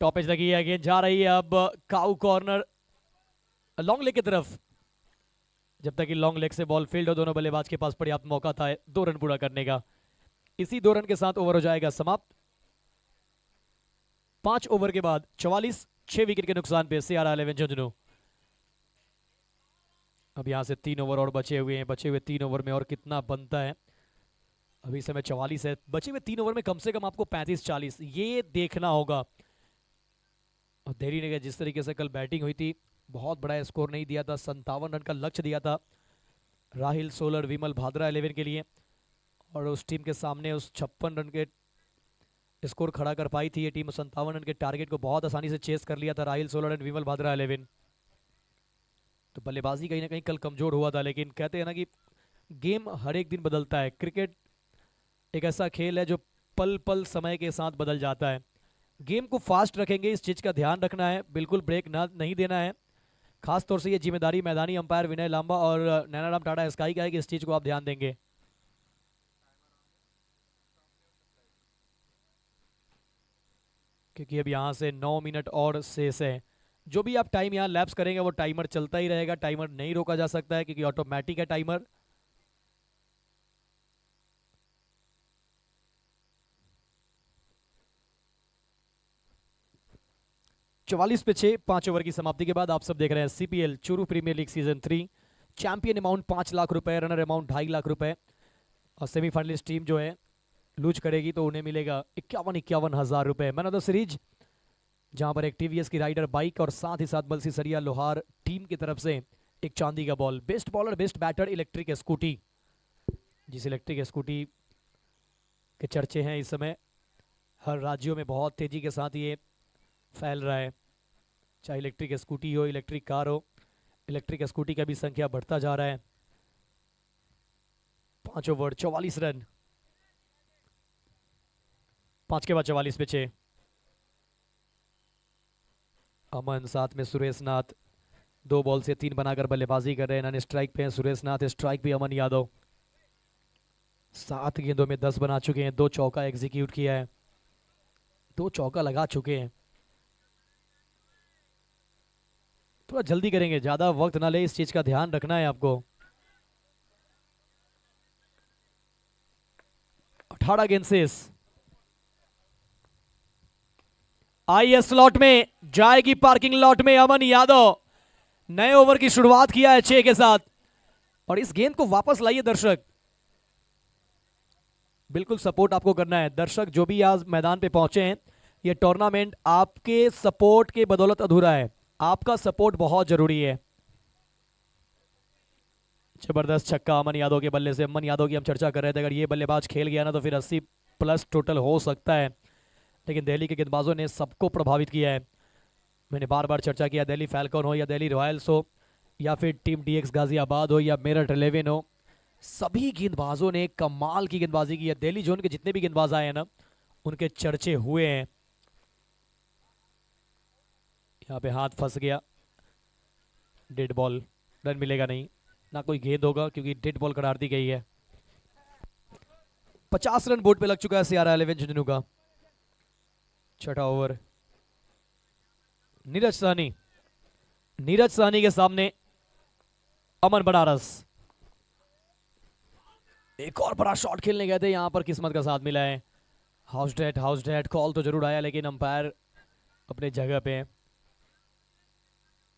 टॉप एज लगी है, गेंद जा रही है अब काउ कॉर्नर, लॉन्ग लेग की तरफ। जब तक कि लॉन्ग लेग से बॉल फील्ड हो, दोनों बल्लेबाज के पास पर्याप्त मौका था 2 रन पूरा करने का। इसी 2 रन के साथ ओवर हो जाएगा समाप्त। 5 ओवर के बाद 44, 6 विकेट के नुकसान पे सियारा 11 झुंझुनू। अब यहां से 3 ओवर और बचे हुए हैं, बचे हुए 3 ओवर में और कितना बनता है। अभी समय 44 है, बचे हुए 3 ओवर में कम से कम आपको 35-40 ये देखना होगा। और देरी ने जिस तरीके से कल बैटिंग हुई थी, बहुत बड़ा स्कोर नहीं दिया था, 57 रन का लक्ष्य दिया था राहिल सोलर विमल भाद्रा 11 के लिए, और उस टीम के सामने उस 56 रन के स्कोर खड़ा कर पाई थी ये टीम। 57 रन के टारगेट को बहुत आसानी से चेस कर लिया था राहिल सोलर एंड विमल भाद्रा 11। तो बल्लेबाजी कहीं ना कहीं कल कमजोर हुआ था, लेकिन कहते हैं ना कि गेम हर एक दिन बदलता है। क्रिकेट एक ऐसा खेल है जो पल पल समय के साथ बदल जाता है। गेम को फास्ट रखेंगे, इस चीज़ का ध्यान रखना है, बिल्कुल ब्रेक ना नहीं देना है। खास तौर से ये जिम्मेदारी मैदानी अंपायर विनय लांबा और नैनाराम टाटा स्काई का है कि इस चीज़ को आप ध्यान देंगे। क्योंकि अब यहाँ से 9 मिनट और शेष है। जो भी आप टाइम यहाँ लैप्स करेंगे वो टाइमर चलता ही रहेगा, टाइमर नहीं रोका जा सकता है क्योंकि ऑटोमेटिक है टाइमर। चवालीस पे 6, 5 ओवर की समाप्ति के बाद आप सब देख रहे हैं CPL Churu premier league season 3। Champion amount 5 lakh रुपए, रनर अमाउंट 2.5 लाख रुपए, और सेमीफाइनलिस्ट टीम जो है लूज करेगी तो उन्हें मिलेगा 51 हजार रुपए। मैन ऑफ द सीरीज, जहां पर एक टीवीएस की राइडर बाइक और साथ ही साथ बलसी सरिया लोहार टीम की तरफ से एक चांदी का ball. Best bowler, best batter, electric scooty. जिस इलेक्ट्रिक स्कूटी के चर्चे हैं इस समय हर राज्यों में बहुत तेजी के साथ ये फैल रहा है, चाहे इलेक्ट्रिक स्कूटी हो, इलेक्ट्रिक कार हो, इलेक्ट्रिक स्कूटी का भी संख्या बढ़ता जा रहा है। 5 ओवर 44 रन, 5 के बाद 44 पे 6। अमन साथ में सुरेश नाथ 2 बॉल से 3 बनाकर बल्लेबाजी कर रहे हैं। नन स्ट्राइक पे हैं सुरेश नाथ, स्ट्राइक पे अमन यादव। 7 गेंदों में 10 बना चुके हैं, 2 चौका एग्जीक्यूट किया है, 2 चौका लगा चुके हैं। थोड़ा जल्दी करेंगे, ज्यादा वक्त ना ले, इस चीज का ध्यान रखना है आपको। 18 गेंद शेष, आइए स्लॉट में जाएगी पार्किंग लॉट में अमन यादव। नए ओवर की शुरुआत किया है 6 के साथ और इस गेंद को वापस लाइए दर्शक। बिल्कुल सपोर्ट आपको करना है दर्शक, जो भी आज मैदान पे पहुंचे हैं। ये टूर्नामेंट आपके सपोर्ट के बदौलत अधूरा है, आपका सपोर्ट बहुत जरूरी है। जबरदस्त छक्का अमन यादव के बल्ले से। अमन यादव की हम चर्चा कर रहे थे, अगर ये बल्लेबाज खेल गया ना तो फिर 80 प्लस टोटल हो सकता है, लेकिन दिल्ली के गेंदबाजों ने सबको प्रभावित किया है। मैंने बार बार चर्चा किया, दिल्ली फैल्कन हो या दिल्ली रॉयल्स हो या फिर टीम डीएक्स गाजियाबाद हो या मेरठ 11 हो, सभी गेंदबाजों ने कमाल की गेंदबाजी की है। दिल्ली जोन के जितने भी गेंदबाज आए हैं ना, उनके चर्चे हुए हैं। यहाँ पे हाथ फंस गया, डेड बॉल, रन मिलेगा नहीं, ना कोई गेंद होगा क्योंकि डेड बॉल करार दी गई है। 50 रन बोर्ड पे लग चुका है CR11 झुंझुनू का। छठा ओवर, नीरज साहनी के सामने अमन बनारस। एक और बड़ा शॉट खेलने गए थे, यहां पर किस्मत का साथ मिला है। हाउस डेट कॉल तो जरूर आया, लेकिन अंपायर अपने जगह पे।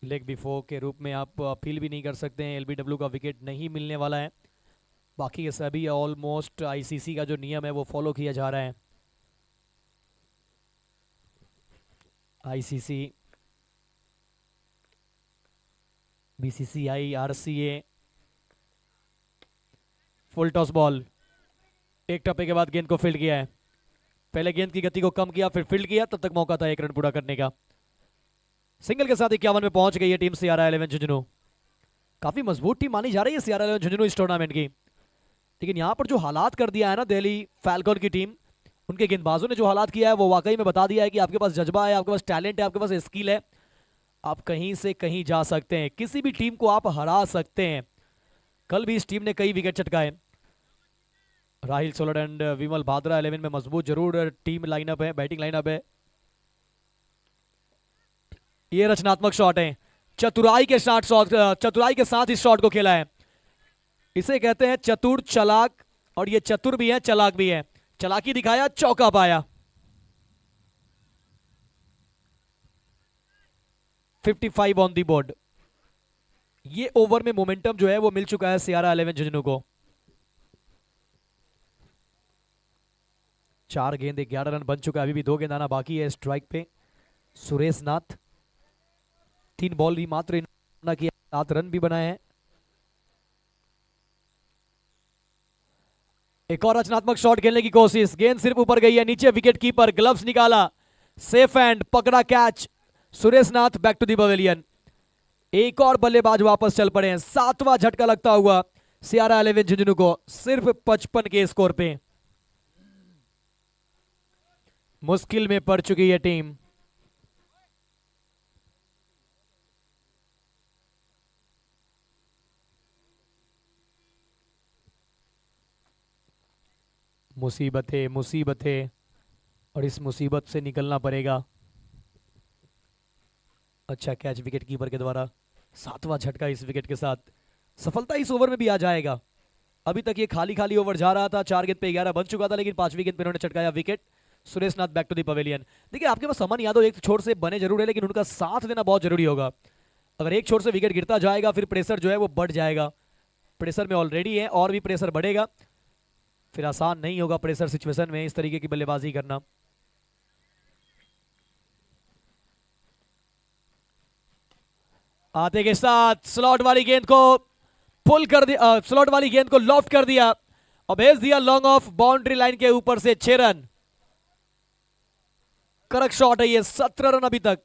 लेग बिफोर के रूप में आप अपील भी नहीं कर सकते हैं, LBW का विकेट नहीं मिलने वाला है। बाकी के सभी ऑलमोस्ट ICC का जो नियम है वो फॉलो किया जा रहा है। ICC, BCCI, RCA। Full toss ball, एक टप्पे के बाद गेंद को फील्ड किया है। पहले गेंद की गति को कम किया, फिर फील्ड किया, तब तक मौका था 1 रन पूरा करने का। सिंगल के साथ 51 में पहुंच गई है टीम CR11 झुंझुनू। काफी मजबूत टीम मानी जा रही है CR11 झुंझुनू इस टूर्नामेंट की, लेकिन यहां पर जो हालात कर दिया है ना दिल्ली फैल्कन की टीम, उनके गेंदबाजों ने जो हालात किया है वो वाकई में बता दिया है कि आपके पास जज्बा है, आपके पास टैलेंट है, आपके पास स्किल है, आप कहीं से कहीं जा सकते हैं, किसी भी टीम को आप हरा सकते हैं। कल भी इस टीम ने कई wicket चटकाए। Rahil solar and Vimal Bhadra 11 में मजबूत जरूर टीम लाइनअप है, बैटिंग लाइनअप है। ये रचनात्मक शॉट है, चतुराई के साथ इस शॉट को खेला है। इसे कहते हैं चतुर चालाक, और ये चतुर भी है चालाक भी है। चालाकी दिखाया, चौका पाया। 55 ऑन दी बोर्ड। ये ओवर में मोमेंटम जो है वो मिल चुका है CR11 झुंझुनू को। 4 गेंद 11 रन बन चुका है, अभी भी 2 गेंद आना बाकी है स्ट्राइक पे। सुरेश नाथ 3 बॉल ही मात्र किया, 7 रन भी बनाए हैं। एक और रचनात्मक शॉट खेलने की कोशिश, गेंद सिर्फ ऊपर गई है, नीचे विकेट कीपर ग्लव्स निकाला, सेफ एंड पकड़ा catch. Suresh Nath back to the pavilion. एक और बल्लेबाज वापस चल पड़े हैं, 7वां झटका लगता हुआ CR11 झुंझुनू को, सिर्फ 55 के स्कोर पे। मुश्किल में पड़ चुकी है टीम। मुसीबतें और इस मुसीबत से निकलना पड़ेगा। अच्छा कैच विकेट कीपर के द्वारा, 7वां झटका इस विकेट के साथ। सफलता इस ओवर में भी आ जाएगा। अभी तक ये खाली खाली ओवर जा रहा था, 4 गेंद पे 11 बन चुका था, लेकिन 5वीं गेंद पे उन्होंने चटकाया wicket. Suresh Nath back to the pavilion. देखिए आपके पास अमन यादव एक छोर से बने जरूर है, लेकिन उनका साथ देना बहुत जरूरी होगा। अगर एक छोर से विकेट गिरता जाएगा फिर प्रेशर जो है वो बढ़ जाएगा। प्रेशर में ऑलरेडी है और भी प्रेशर बढ़ेगा, फिर आसान नहीं होगा प्रेशर सिचुएशन में इस तरीके की बल्लेबाजी करना। आते के साथ स्लॉट वाली गेंद को पुल कर दिया, स्लॉट वाली गेंद को लॉफ्ट कर दिया और भेज दिया लॉन्ग ऑफ बाउंड्री लाइन के ऊपर से 6 रन। करेक्ट शॉट है ये, 17 रन अभी तक।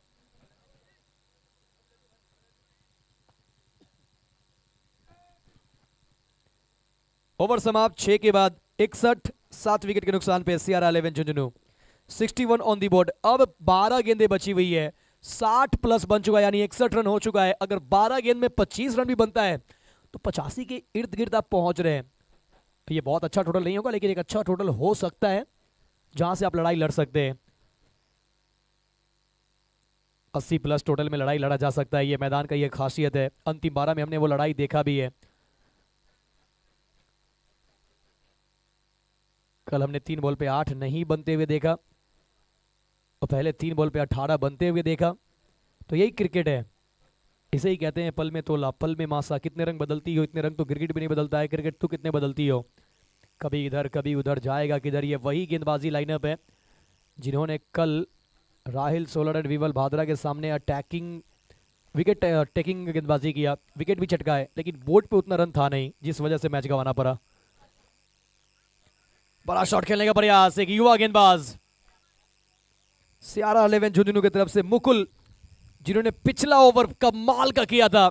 ओवर समाप्त 6 के बाद 61, 7 विकेट के नुकसान पे CR11 Jhunjhunu 61 on the board. अब 12 गेंदें बची हुई है, 60 प्लस बन चुका है, यानी 61 रन हो चुका है। अगर 12 गेंद में 25 रन भी बनता है तो 85 के इर्द गिर्द आप पहुंच रहे हैं। तो ये बहुत अच्छा टोटल नहीं होगा, लेकिन एक अच्छा टोटल हो सकता है जहां से आप लड़ाई लड़ सकते हैं। 80 प्लस टोटल में लड़ाई लड़ा जा सकता है, ये मैदान का ये खासियत है। अंतिम 12 में हमने वो लड़ाई देखा भी है। कल हमने 3 बॉल पे 8 नहीं बनते हुए देखा, और पहले 3 बॉल पे 18 बनते हुए देखा। तो यही क्रिकेट है, इसे ही कहते हैं पल में तोला पल में मासा। कितने रंग बदलती हो, इतने रंग तो क्रिकेट भी नहीं बदलता है। क्रिकेट तो कितने बदलती हो, कभी इधर कभी उधर, जाएगा किधर। ये वही गेंदबाजी लाइनअप है जिन्होंने कल राहिल सोलर एंड विमल भाद्रा के सामने अटैकिंग विकेट टेकिंग गेंदबाजी किया। विकेट भी चटका है, लेकिन बोर्ड पे उतना रन था नहीं, जिस वजह से मैच गंवाना पड़ा। बड़ा शॉट खेलने का प्रयास, एक युवा गेंदबाज सियारा 11 झुंझुनू की तरफ से मुकुल, जिन्होंने पिछला ओवर कमाल का किया था,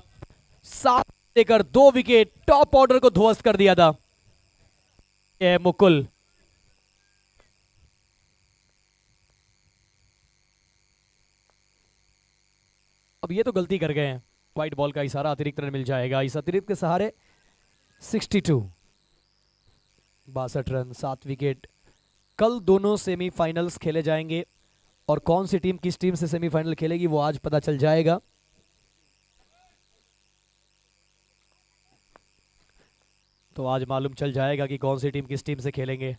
7 लेकर 2 विकेट, टॉप ऑर्डर को ध्वस्त कर दिया था। ये मुकुल अब ये तो गलती कर गए हैं, व्हाइट बॉल का इशारा, अतिरिक्त रन मिल जाएगा। इस अतिरिक्त के सहारे 62 62 रन, 7 विकेट। कल दोनों सेमीफाइनल्स खेले जाएंगे और कौन सी टीम किस टीम से सेमीफाइनल खेलेगी वो आज पता चल जाएगा। तो आज मालूम चल जाएगा कि कौन सी टीम किस टीम से खेलेंगे।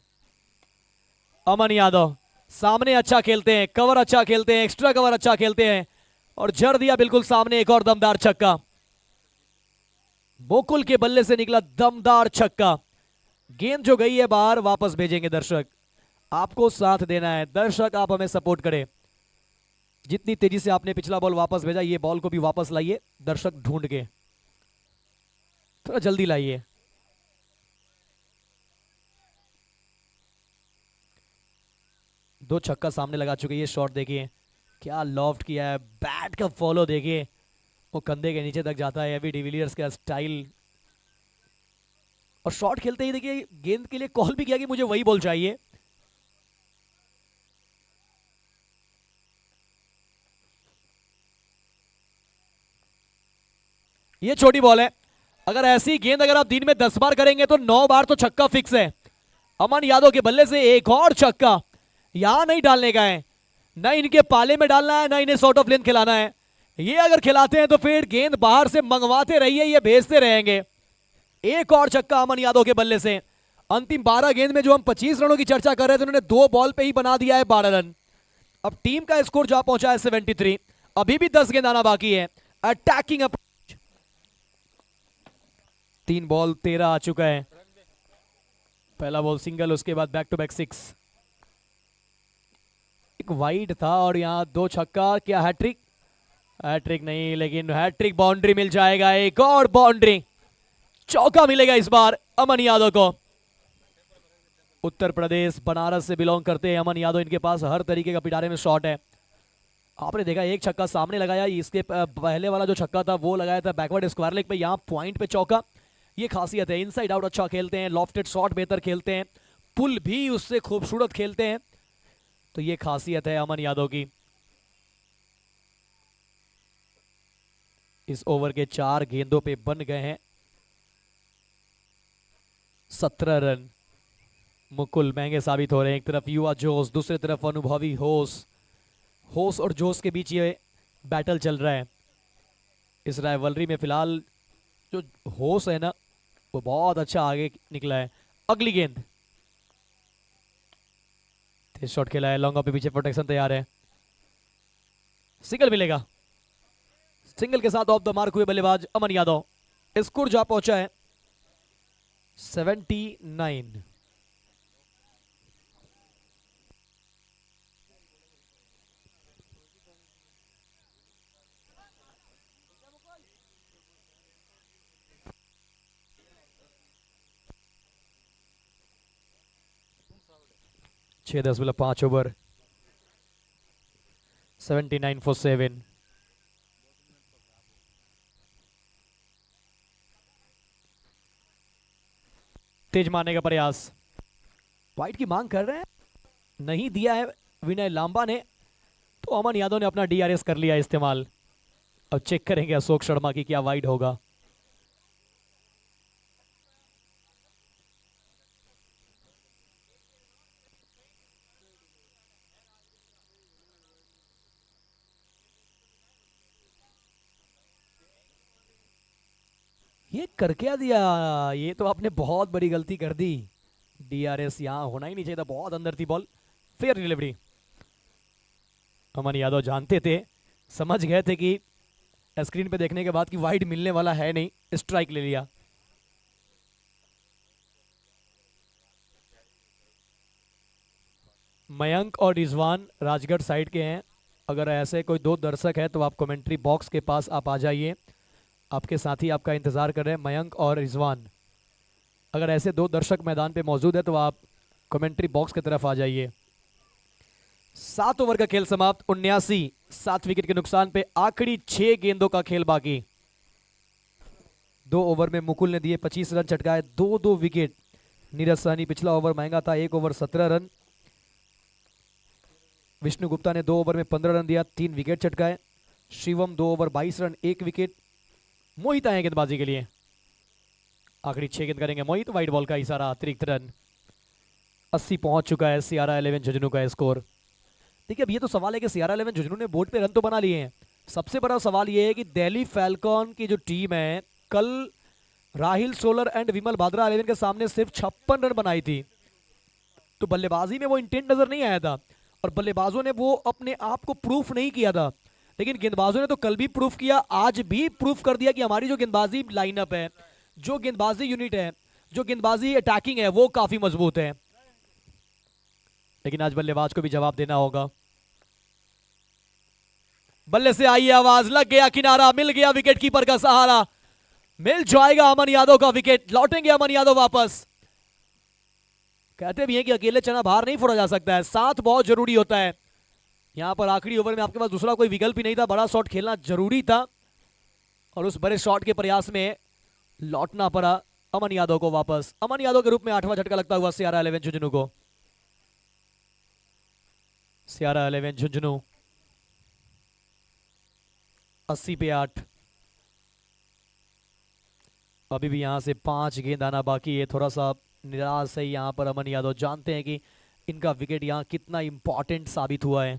अमन यादव सामने अच्छा खेलते हैं, कवर अच्छा खेलते हैं, एक्स्ट्रा कवर अच्छा खेलते हैं और जड़ दिया बिल्कुल सामने एक और दमदार छक्का। मुकुल के बल्ले से निकला दमदार छक्का। गेंद जो गई है बाहर, वापस भेजेंगे दर्शक। आपको साथ देना है दर्शक, आप हमें सपोर्ट करें। जितनी तेजी से आपने पिछला बॉल वापस भेजा, ये बॉल को भी वापस लाइए दर्शक, ढूंढ के थोड़ा जल्दी लाइए। दो छक्का सामने लगा चुके। ये शॉट देखिए क्या लॉफ्ट किया है, बैट का फॉलो देखिए, वो कंधे के नीचे तक जाता है। एबी डिविलियर्स का स्टाइल। और शॉट खेलते ही देखिए गेंद के लिए कॉल भी किया कि मुझे वही बॉल चाहिए। ये छोटी बॉल है, अगर ऐसी गेंद अगर आप दिन में 10 बार करेंगे तो 9 बार तो छक्का फिक्स है। अमन यादव के बल्ले से एक और छक्का। यहां नहीं डालने का है, ना इनके पाले में डालना है, ना इन्हें शॉर्ट ऑफ लेंथ खिलाना है। ये अगर खिलाते हैं तो फिर गेंद बाहर से मंगवाते रहिए, ये भेजते रहेंगे। एक और छक्का अमन यादव के बल्ले से। अंतिम 12 गेंद में जो हम 25 रनों की चर्चा कर रहे थे, उन्होंने 2 बॉल पे ही बना दिया है 12 रन। अब टीम का स्कोर जा पहुंचा है 73। अभी भी 10 गेंद आना बाकी है। अटैकिंग अप्रोच, 3 बॉल 13 आ चुका है। पहला बॉल सिंगल, उसके बाद बैक टू बैक 6। एक वाइड था और यहां 2 छक्का। क्या हैट्रिक? हैट्रिक नहीं, लेकिन हैट्रिक बाउंड्री मिल जाएगा। एक और बाउंड्री, चौका मिलेगा इस बार अमन यादव को। उत्तर प्रदेश बनारस से बिलोंग करते हैं अमन यादव। इनके पास हर तरीके का पिटारे में शॉट है। आपने देखा एक छक्का सामने लगाया, इसके पहले वाला जो छक्का था वो लगाया था बैकवर्ड स्क्वायर लेग पे, यहां पॉइंट पे चौका। ये खासियत है। इनसाइड आउट अच्छा खेलते हैं, लॉफ्टेड शॉट बेहतर खेलते हैं, पुल भी उससे खूबसूरत खेलते हैं। तो ये खासियत है अमन यादव की। इस ओवर के 4 गेंदों पे बन गए हैं 17 रन। मुकुल महंगे साबित हो रहे हैं। एक तरफ युवा जोश, दूसरी तरफ अनुभवी होश। होश और जोश के बीच ये बैटल चल रहा है। इस राइवलरी में फिलहाल जो होश है ना, वो बहुत अच्छा आगे निकला है। अगली गेंद, तेज शॉट खेला है, लॉन्ग ऑफ पे पीछे प्रोटेक्शन तैयार है। सिंगल मिलेगा। सिंगल के साथ ऑफ द मार्क हुए बल्लेबाज अमन यादव। स्कोर जा पहुंचा है 79। छह 10.5 ओवर, 79 for 7। तेज मारने का प्रयास, वाइट की मांग कर रहे हैं, नहीं दिया है विनय लांबा ने, तो अमन यादव ने अपना डीआरएस कर लिया इस्तेमाल। अब चेक करेंगे अशोक शर्मा की क्या वाइड होगा। ये कर क्या दिया, ये तो आपने बहुत बड़ी गलती कर दी। डीआरएस यहां होना ही नहीं चाहिए था, बहुत अंदर थी ball. Fair delivery. Aman Yadav जानते थे, समझ गए थे कि स्क्रीन पे देखने के बाद कि वाइड मिलने वाला है नहीं, स्ट्राइक ले लिया। मयंक और रिजवान राजगढ़ साइड के हैं। अगर ऐसे कोई दो दर्शक है तो आप कमेंट्री बॉक्स के पास आप आ जाइए, आपके साथी आपका इंतजार कर रहे हैं, मयंक और रिजवान। अगर ऐसे दो दर्शक मैदान पे मौजूद है तो आप कमेंट्री बॉक्स की तरफ आ जाइए। 7 ओवर का खेल समाप्त, 79, 7 विकेट के नुकसान पे आखिरी 6 गेंदों का खेल बाकी। 2 ओवर में मुकुल ने दिए 25 रन चटकाए, 2 विकेट। नीरज सहनी पिछला ओवर महंगा था, 1 ओवर 17 रन। विष्णु गुप्ता ने 2 ओवर में 15 रन दिया, 3 विकेट चटकाए। Shivam 2 over 22 run, 1 wicket. Mohit आए गेंदबाजी के लिए, आखिरी 6 गेंद करेंगे मोहित। वाइड बॉल का इशारा, अतिरिक्त रन। 80 पहुंच चुका है सियारा 11 झुंझुनू का स्कोर। देखिए अब ये तो सवाल है कि सियारा 11 झुंझुनू ने बोर्ड पे रन तो बना लिए हैं। सबसे बड़ा सवाल ये है कि दिल्ली फैल्कॉन की जो टीम है, कल राहिल सोलर एंड विमल भाद्रा 11 के सामने सिर्फ 56 रन बनाई थी, तो बल्लेबाजी में वो इंटेंट नजर नहीं आया था और बल्लेबाजों ने वो अपने आप को प्रूफ नहीं किया था। लेकिन गेंदबाजों ने तो कल भी प्रूफ किया, आज भी प्रूफ कर दिया कि हमारी जो गेंदबाजी लाइनअप है, जो गेंदबाजी यूनिट है, जो गेंदबाजी अटैकिंग है, वो काफी मजबूत है। लेकिन आज बल्लेबाज को भी जवाब देना होगा। बल्ले से आई आवाज, लग गया किनारा, मिल गया विकेट कीपर का सहारा, मिल जाएगा अमन यादव का विकेट, लौटेंगे अमन यादव वापस। कहते भी हैं कि अकेले चना बाहर नहीं फोड़ा जा सकता है, साथ बहुत जरूरी होता है। यहां पर आखिरी ओवर में आपके पास दूसरा कोई विकल्प ही नहीं था, बड़ा शॉट खेलना जरूरी था और उस बड़े शॉट के प्रयास में लौटना पड़ा अमन यादव को वापस। अमन यादव के रूप में 8वां झटका लगता हुआ सियारा 11 झुंझुनू को। सियारा 11 झुंझुनू 80 पे 8। अभी भी यहां से 5 गेंद आना बाकी है, थोड़ा सा निराश है यहां पर अमन यादव। जानते हैं कि इनका विकेट यहां कितना इंपॉर्टेंट साबित हुआ है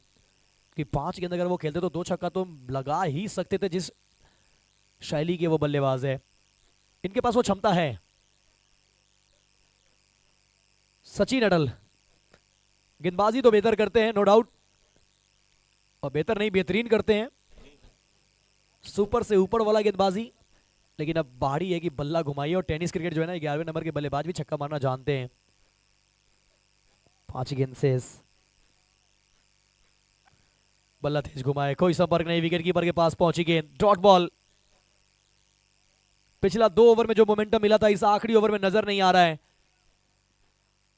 कि 5 गेंद अगर वो खेलते तो 2 छक्का तो लगा ही सकते थे, जिस शैली के वो बल्लेबाज है। इनके पास वो क्षमता है। सचिन अटल गेंदबाजी तो बेहतर करते हैं नो डाउट, और बेहतर नहीं बेहतरीन करते हैं, सुपर से ऊपर वाला गेंदबाजी। लेकिन अब बारी है कि बल्ला घुमाइए, और टेनिस क्रिकेट जो है ना, 11वें नंबर के बल्लेबाज भी छक्का मारना जानते हैं। 5 गेंद से बल्ला तेज घुमाए, कोई संपर्क नहीं, विकेट कीपर के पास पहुंची गेंद, डॉट बॉल। पिछला 2 ओवर में जो मोमेंटम मिला था इस आखिरी ओवर में नजर नहीं आ रहा है।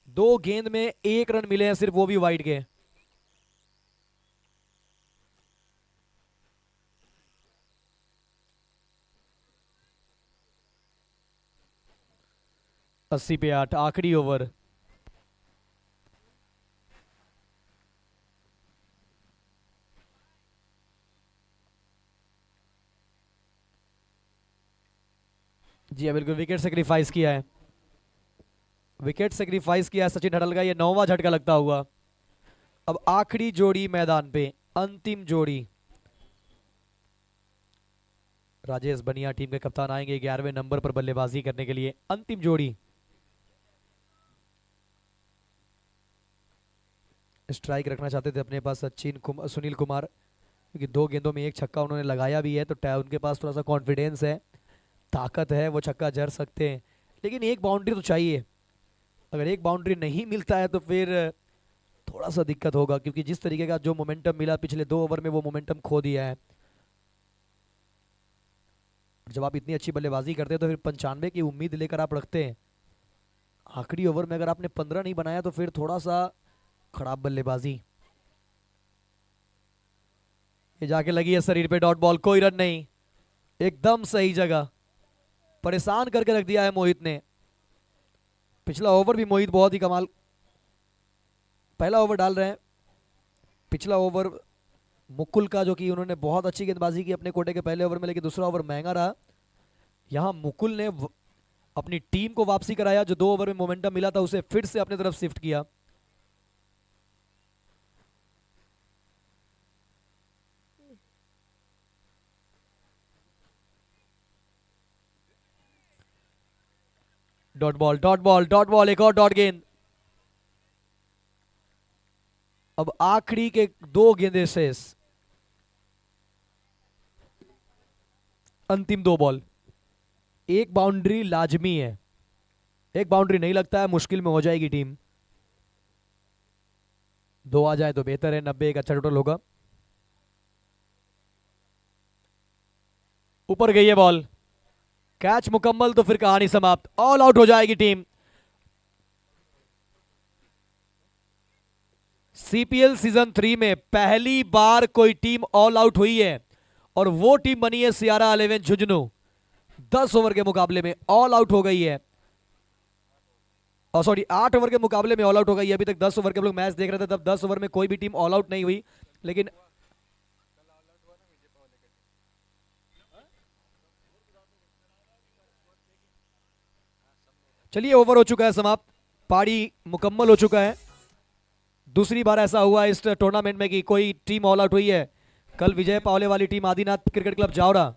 2 गेंद में 1 रन मिले हैं सिर्फ, वो भी वाइड के। अस्सी पे 8 आखिरी ओवर। जी हाँ बिल्कुल, विकेट सेक्रीफाइस किया है, विकेट सेक्रीफाइस किया है सचिन अटल का, ये 9वां झटका लगता हुआ। अब आखिरी जोड़ी मैदान पे, अंतिम जोड़ी। राजेश बनिया टीम के कप्तान आएंगे 11वें नंबर पर बल्लेबाजी करने के लिए। अंतिम जोड़ी, स्ट्राइक रखना चाहते थे अपने पास सुनील कुमार, क्योंकि 2 गेंदों में 1 छक्का उन्होंने लगाया भी है, तो उनके पास थोड़ा सा कॉन्फिडेंस है, ताकत है, वो छक्का जड़ सकते हैं। लेकिन 1 बाउंड्री तो चाहिए, अगर 1 बाउंड्री नहीं मिलता है तो फिर थोड़ा सा दिक्कत होगा, क्योंकि जिस तरीके का जो मोमेंटम मिला पिछले 2 ओवर में, वो मोमेंटम खो दिया है। जब आप इतनी अच्छी बल्लेबाजी करते हैं तो फिर 95 की उम्मीद लेकर आप रखते हैं, आखिरी ओवर में अगर आपने 15 नहीं बनाया तो फिर थोड़ा सा खराब बल्लेबाजी। ये जाके लगी है शरीर पे, डॉट बॉल, कोई रन नहीं, एकदम सही जगह, परेशान करके रख दिया है मोहित ने। पिछला ओवर भी मोहित बहुत ही कमाल, पहला ओवर डाल रहे हैं, पिछला ओवर मुकुल का, जो कि उन्होंने बहुत अच्छी गेंदबाजी की अपने कोटे के पहले ओवर में, लेकिन दूसरा ओवर महंगा रहा। यहां मुकुल ने अपनी टीम को वापसी कराया, जो 2 ओवर में मोमेंटम मिला था उसे फिर से अपने तरफ शिफ्ट किया। Dot ball, dot ball, dot ball, एक और डॉट गेंद। अब आखिरी के 2 गेंदें शेष, अंतिम 2 बॉल। एक बाउंड्री लाजमी है, एक बाउंड्री नहीं लगता है मुश्किल में हो जाएगी टीम। 2 आ जाए तो बेहतर है, 90 एक अच्छा टोटल होगा। ऊपर गई है बॉल, कैच मुकम्मल तो फिर कहानी समाप्त, ऑल आउट हो जाएगी टीम। सीपीएल सीजन 3 में पहली बार कोई टीम ऑल आउट हुई है और वो टीम बनी है सियारा 11 झुंझुनू। 10 ओवर के मुकाबले में ऑल आउट हो गई है, और सॉरी 8 ओवर के मुकाबले में ऑल आउट हो गई है। अभी तक 10 ओवर के हम लोग मैच देख रहे थे, तब 10 ओवर में कोई भी टीम ऑल आउट नहीं हुई, लेकिन चलिए ओवर हो चुका है समाप्त, पारी मुकम्मल हो चुका है। दूसरी बार ऐसा हुआ इस टूर्नामेंट में कि कोई टीम ऑल आउट हुई है। कल विजय पावले वाली team Adinath cricket club Jaora,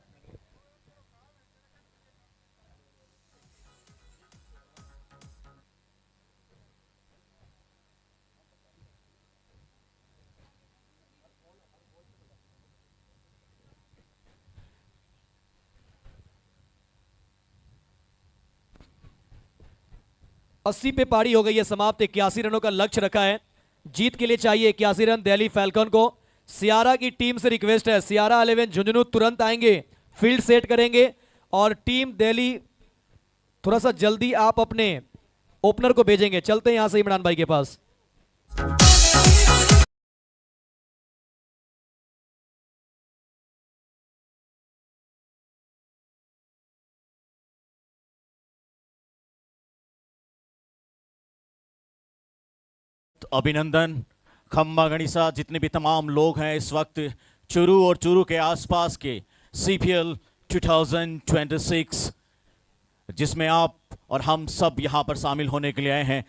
अस्सी पे पारी हो गई है समाप्त। 81 रनों का लक्ष्य रखा है, जीत के लिए चाहिए 81 रन दिल्ली फैल्कन को। सियारा की टीम से रिक्वेस्ट है, सियारा 11 झुंझुनू तुरंत आएंगे, फील्ड सेट करेंगे, और टीम दिल्ली थोड़ा सा जल्दी आप अपने ओपनर को भेजेंगे। चलते हैं यहां से इमरान भाई के पास। अभिनंदन खम्मा गणिसा, जितने भी तमाम लोग हैं इस वक्त चुरू और चुरू के आसपास के सीपीएल 2026 जिसमें आप और हम सब यहां पर शामिल होने के लिए आए हैं।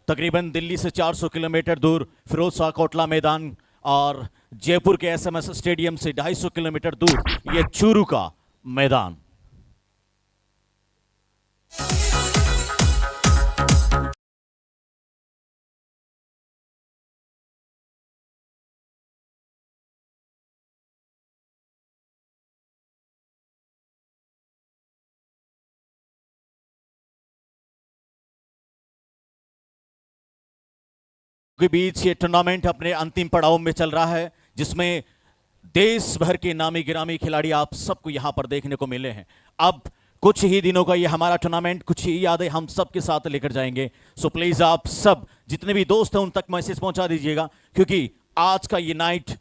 तकरीबन दिल्ली से 400 किलोमीटर दूर फिरोज शाह कोटला मैदान और जयपुर के एसएमएस स्टेडियम से 250 किलोमीटर दूर ये चुरू का मैदान। के बीच ये टूर्नामेंट अपने अंतिम पड़ाव में चल रहा है, जिसमें देश भर के नामी गिरामी खिलाड़ी आप सबको यहां पर देखने को मिले हैं। अब कुछ ही दिनों का ये हमारा टूर्नामेंट कुछ ही यादें हम सब के साथ लेकर जाएंगे। सो प्लीज आप सब जितने भी दोस्त हैं उन तक मैसेज पहुंचा दीजिएगा, क्योंकि आज का ये नाइट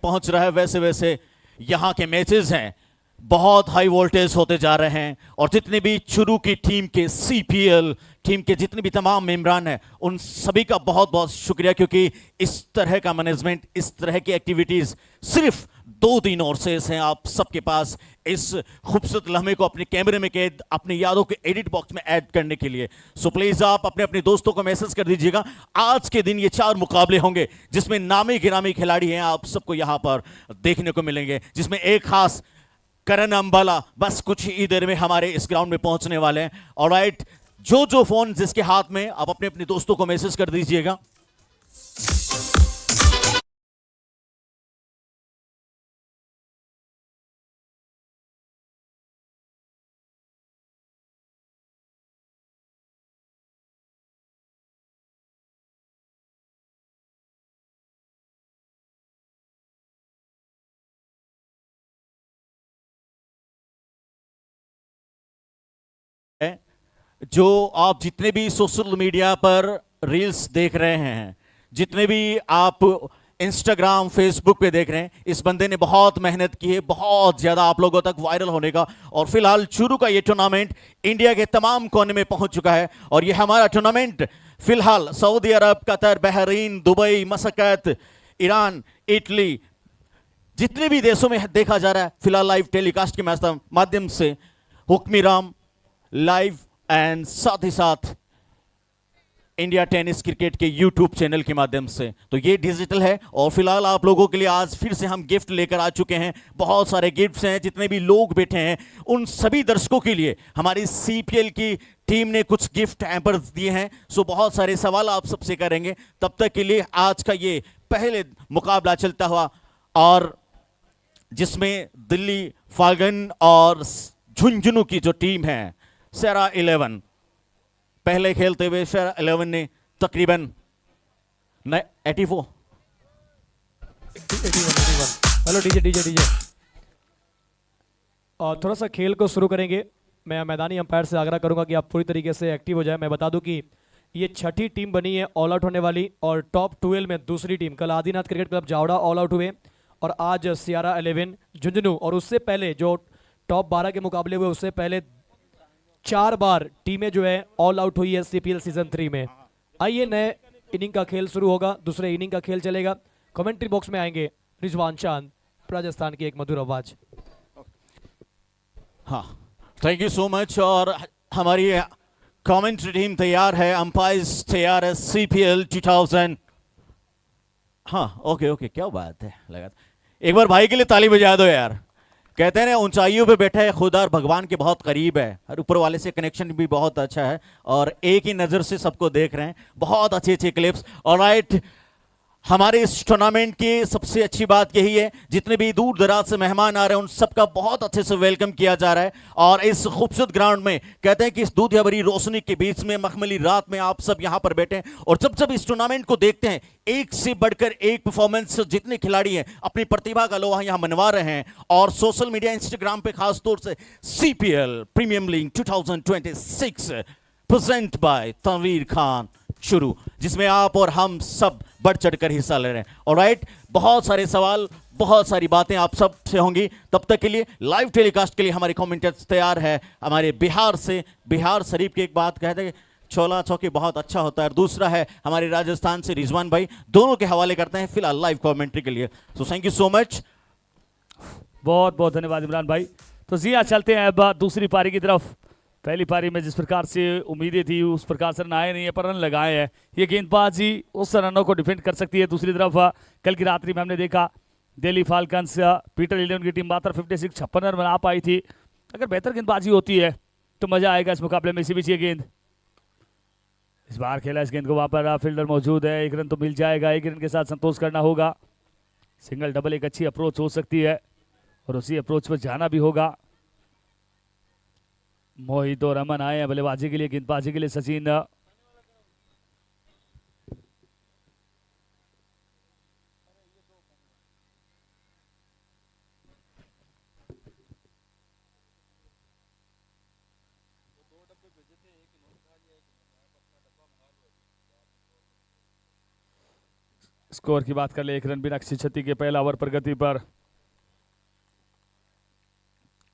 पहुंच रहा है। वैसे वैसे यहां के मैचेस हैं बहुत हाई वोल्टेज होते जा रहे हैं, और जितने भी चुरू की टीम के सीपीएल टीम के जितने भी तमाम मेंबरान हैं उन सभी का बहुत बहुत शुक्रिया, क्योंकि इस तरह का मैनेजमेंट, इस तरह की एक्टिविटीज सिर्फ 2 दिन और शेष हैं आप सबके पास इस खूबसूरत लम्हे को अपने कैमरे में कैद, अपनी यादों के एडिट बॉक्स में ऐड करने के लिए। सो प्लीज आप अपने अपने दोस्तों को मैसेज कर दीजिएगा। आज के दिन ये 4 मुकाबले होंगे जिसमें नामी गिरामी खिलाड़ी हैं आप सबको यहां पर देखने को मिलेंगे, जिसमें एक खास करण अंबाला बस कुछ ही देर में हमारे इस ग्राउंड में पहुंचने वाले हैं। ऑलराइट, जो फोन जिसके हाथ में, आप अपने अपने दोस्तों को मैसेज कर दीजिएगा। जो आप जितने भी सोशल मीडिया पर रील्स देख रहे हैं, जितने भी आप इंस्टाग्राम फेसबुक पे देख रहे हैं, इस बंदे ने बहुत मेहनत की है, बहुत ज्यादा आप लोगों तक वायरल होने का। और फिलहाल चुरू का ये टूर्नामेंट इंडिया के तमाम कोने में पहुंच चुका है, और ये हमारा टूर्नामेंट फिलहाल Saudi Arab, Qatar, Bahrain, Dubai, Muscat, Iran, Italy, जितने भी देशों में देखा जा रहा है फिलहाल लाइव टेलीकास्ट के माध्यम से। हुक्मीराम लाइव एंड साथ ही साथ इंडिया टेनिस क्रिकेट के यूट्यूब चैनल के माध्यम से। तो ये डिजिटल है और फिलहाल आप लोगों के लिए आज फिर से हम गिफ्ट लेकर आ चुके हैं। बहुत सारे गिफ्ट्स हैं, जितने भी लोग बैठे हैं उन सभी दर्शकों के लिए हमारी सीपीएल की टीम ने कुछ गिफ्ट हैम्पर्स दिए हैं। सो बहुत सारे सवाल आप सबसे करेंगे। तब तक के लिए आज का ये पहले मुकाबला चलता हुआ, और जिसमें दिल्ली फाल्कन और झुंझुनू की जो टीम है सेरा 11, पहले खेलते हुए सेरा 11 ने तकरीबन 84 हेलो डीजे और थोड़ा सा खेल को शुरू करेंगे। मैं मैदानी अंपायर से आग्रह करूंगा कि आप पूरी तरीके से एक्टिव हो जाए। मैं बता दूं कि ये छठी टीम बनी है ऑल आउट होने वाली, और टॉप 12 में दूसरी टीम कल Adinath cricket club Jawada all out हुए, और आज सियारा 11 झुंझुनू, और उससे पहले जो टॉप 12 के मुकाबले हुए उससे पहले 4 बार टीमें जो है ऑल आउट हुई है सीपीएल सीजन 3 में। आइए नए इनिंग का खेल शुरू होगा, दूसरे इनिंग का खेल चलेगा। कमेंट्री बॉक्स में आएंगे रिजवान चांद, राजस्थान की एक मधुर आवाज। हाँ, थैंक यू सो मच। और हमारी कमेंट्री टीम तैयार है, अंपायर्स तैयार है, सीपीएल 2000। हाँ, ओके, क्या बात है। लगा एक बार भाई के लिए ताली बजा दो यार। कहते हैं ना, ऊंचाइयों पे बैठा है खुदा और भगवान के बहुत करीब है, और ऊपर वाले से कनेक्शन भी बहुत अच्छा है, और एक ही नजर से सबको देख रहे हैं। बहुत अच्छे क्लिप्स। ऑलराइट, हमारे इस टूर्नामेंट की सबसे अच्छी बात यही है, जितने भी दूर दराज से मेहमान आ रहे हैं उन सबका बहुत अच्छे से वेलकम किया जा रहा है। और इस खूबसूरत ग्राउंड में कहते हैं कि इस दूधिया भरी रोशनी के बीच में मखमली रात में आप सब यहां पर बैठे हैं, और जब इस टूर्नामेंट को देखते हैं, एक से बढ़कर एक परफॉर्मेंस जितने खिलाड़ी हैं अपनी प्रतिभा का लोहा यहां मनवा रहे हैं। और सोशल मीडिया इंस्टाग्राम पे खास तौर से CPL premium league 2026 present by Tanveer Khan शुरू, जिसमें आप और हम सब बढ़ चढ़कर हिस्सा ले रहे हैं। ऑलराइट, बहुत सारे सवाल, बहुत सारी बातें आप सब से होंगी। तब तक के लिए लाइव टेलीकास्ट के लिए हमारे कमेंटेटर्स तैयार है। हमारे बिहार से, बिहार शरीफ की एक बात कहते हैं, छोला चौकी बहुत अच्छा होता है, और दूसरा है हमारे राजस्थान से रिजवान भाई, दोनों के हवाले करते हैं फिलहाल लाइव कमेंट्री के लिए। So thank you so much, बहुत बहुत धन्यवाद इमरान भाई। तो जी हाँ, चलते हैं अब दूसरी पारी की तरफ। पहली पारी में जिस प्रकार से उम्मीदें थी उस प्रकार से रन आए नहीं है, पर रन लगाए हैं। ये गेंदबाजी उस रनों को डिफेंड कर सकती है। दूसरी तरफ कल की रात्रि में हमने देखा दिल्ली फाल्कन्स पीटर इलेवन की टीम मात्र 56 रन बना पाई थी। अगर बेहतर गेंदबाजी होती है तो मजा आएगा इस मुकाबले में। इसी बीच ये गेंद इस बार खेला, इस गेंद को वहां पर फील्डर मौजूद है, 1 रन तो मिल जाएगा। 1 रन के साथ संतोष करना होगा। सिंगल डबल एक अच्छी अप्रोच हो सकती है, और उसी अप्रोच पर जाना भी होगा। मोहित और अमन आए हैं बल्लेबाजी के लिए, गेंदबाजी के लिए सचिन। स्कोर की बात कर ले, 1 रन बिना किसी क्षति के पहला ओवर प्रगति पर।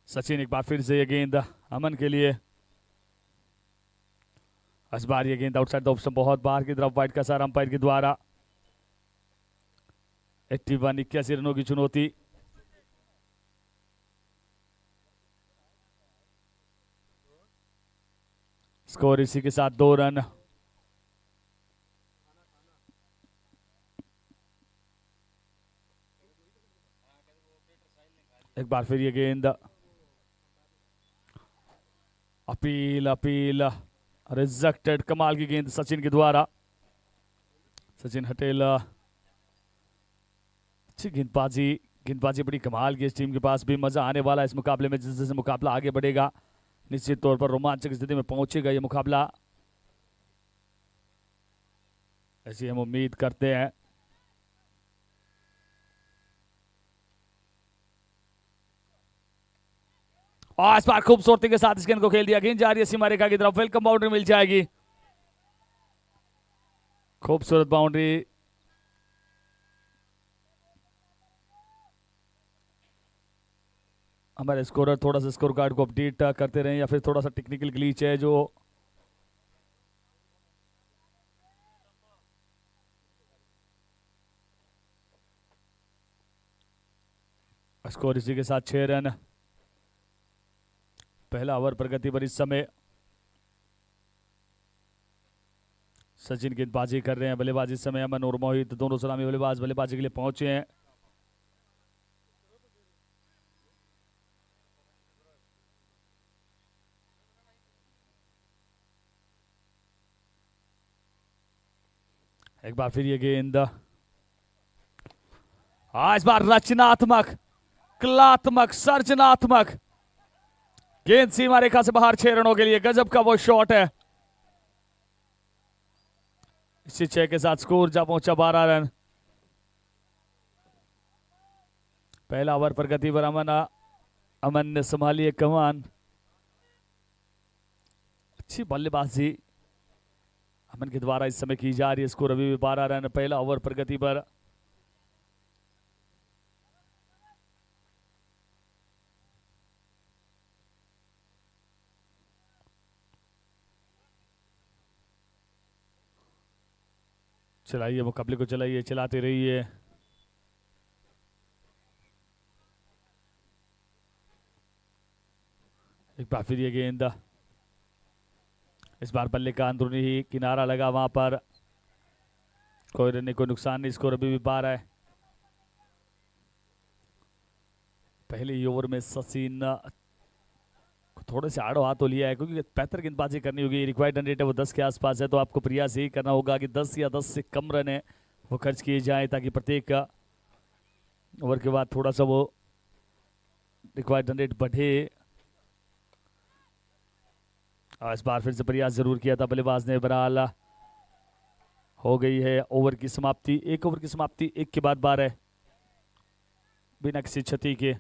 सचिन एक बार फिर से ये गेंद अमन के लिए। इस बार ये गेंद आउटसाइड द ऑप्शन, बहुत बाहर की तरफ, वाइड का सारा अंपायर के द्वारा। 81 रनों की चुनौती। स्कोर इसी के साथ 2 रन। एक बार फिर ये गेंद, अपील रिजेक्टेड। कमाल की गेंद सचिन के द्वारा। सचिन हटेल, अच्छी गेंदबाजी बड़ी कमाल की इस टीम के पास भी। मजा आने वाला है इस मुकाबले में। जैसे मुकाबला आगे बढ़ेगा निश्चित तौर पर रोमांचक स्थिति में पहुंचेगा ये मुकाबला, ऐसी हम उम्मीद करते हैं। और इस बार खूबसूरती के साथ इस गेंद को खेल दिया। गेंद जा रही है सीमा रेखा की तरफ, वेलकम बाउंड्री मिल जाएगी। खूबसूरत बाउंड्री। हमारे स्कोरर थोड़ा सा स्कोर कार्ड को अपडेट करते रहे, या फिर थोड़ा सा टेक्निकल ग्लिच है जो स्कोर इसी के साथ 6 रन। पहला ओवर प्रगति पर इस समय सचिन गेंदबाजी कर रहे हैं, बल्लेबाजी इस समय अमन और मोहित दोनों सलामी बल्लेबाज बल्लेबाजी के लिए पहुंचे हैं। एक बार फिर ये गेंद, इस बार रचनात्मक, कलात्मक, सर्जनात्मक गेंद सीमा रेखा से बाहर 6 रनों के लिए। गजब का वो शॉट है। इसी 6 के साथ स्कोर जा पहुंचा 12 रन। पहला ओवर पर गति पर अमन ने संभाली है कमान। अच्छी बल्लेबाजी अमन के द्वारा इस समय की जा रही है। स्कोर अभी भी 12 रन। पहला ओवर पर गति पर चलाइए, मुकाबले को चलाइए, चलाते रहिए। एक बार फिर ये गेंद, इस बार बल्ले का अंदरूनी ही किनारा लगा, वहां पर कोई रन कोई नुकसान नहीं। स्कोर अभी भी 12 है। पहले ही ओवर में सचिन थोड़े से आड़ो हाथ तो लिया है, क्योंकि 75 गेंदबाजी करनी होगी। रिक्वायर्ड रन रेट है वो 10 के आसपास है, तो आपको प्रयास यही करना होगा कि 10 या 10 से कम रन है वो खर्च किए जाए, ताकि प्रत्येक ओवर के बाद थोड़ा सा वो रिक्वायर्ड रन रेट बढ़े। इस बार फिर से प्रयास जरूर किया था बल्लेबाज ने। बहरहाल हो गई है ओवर की समाप्ति। एक ओवर की समाप्ति, एक के बाद 12 बिना किसी क्षति के।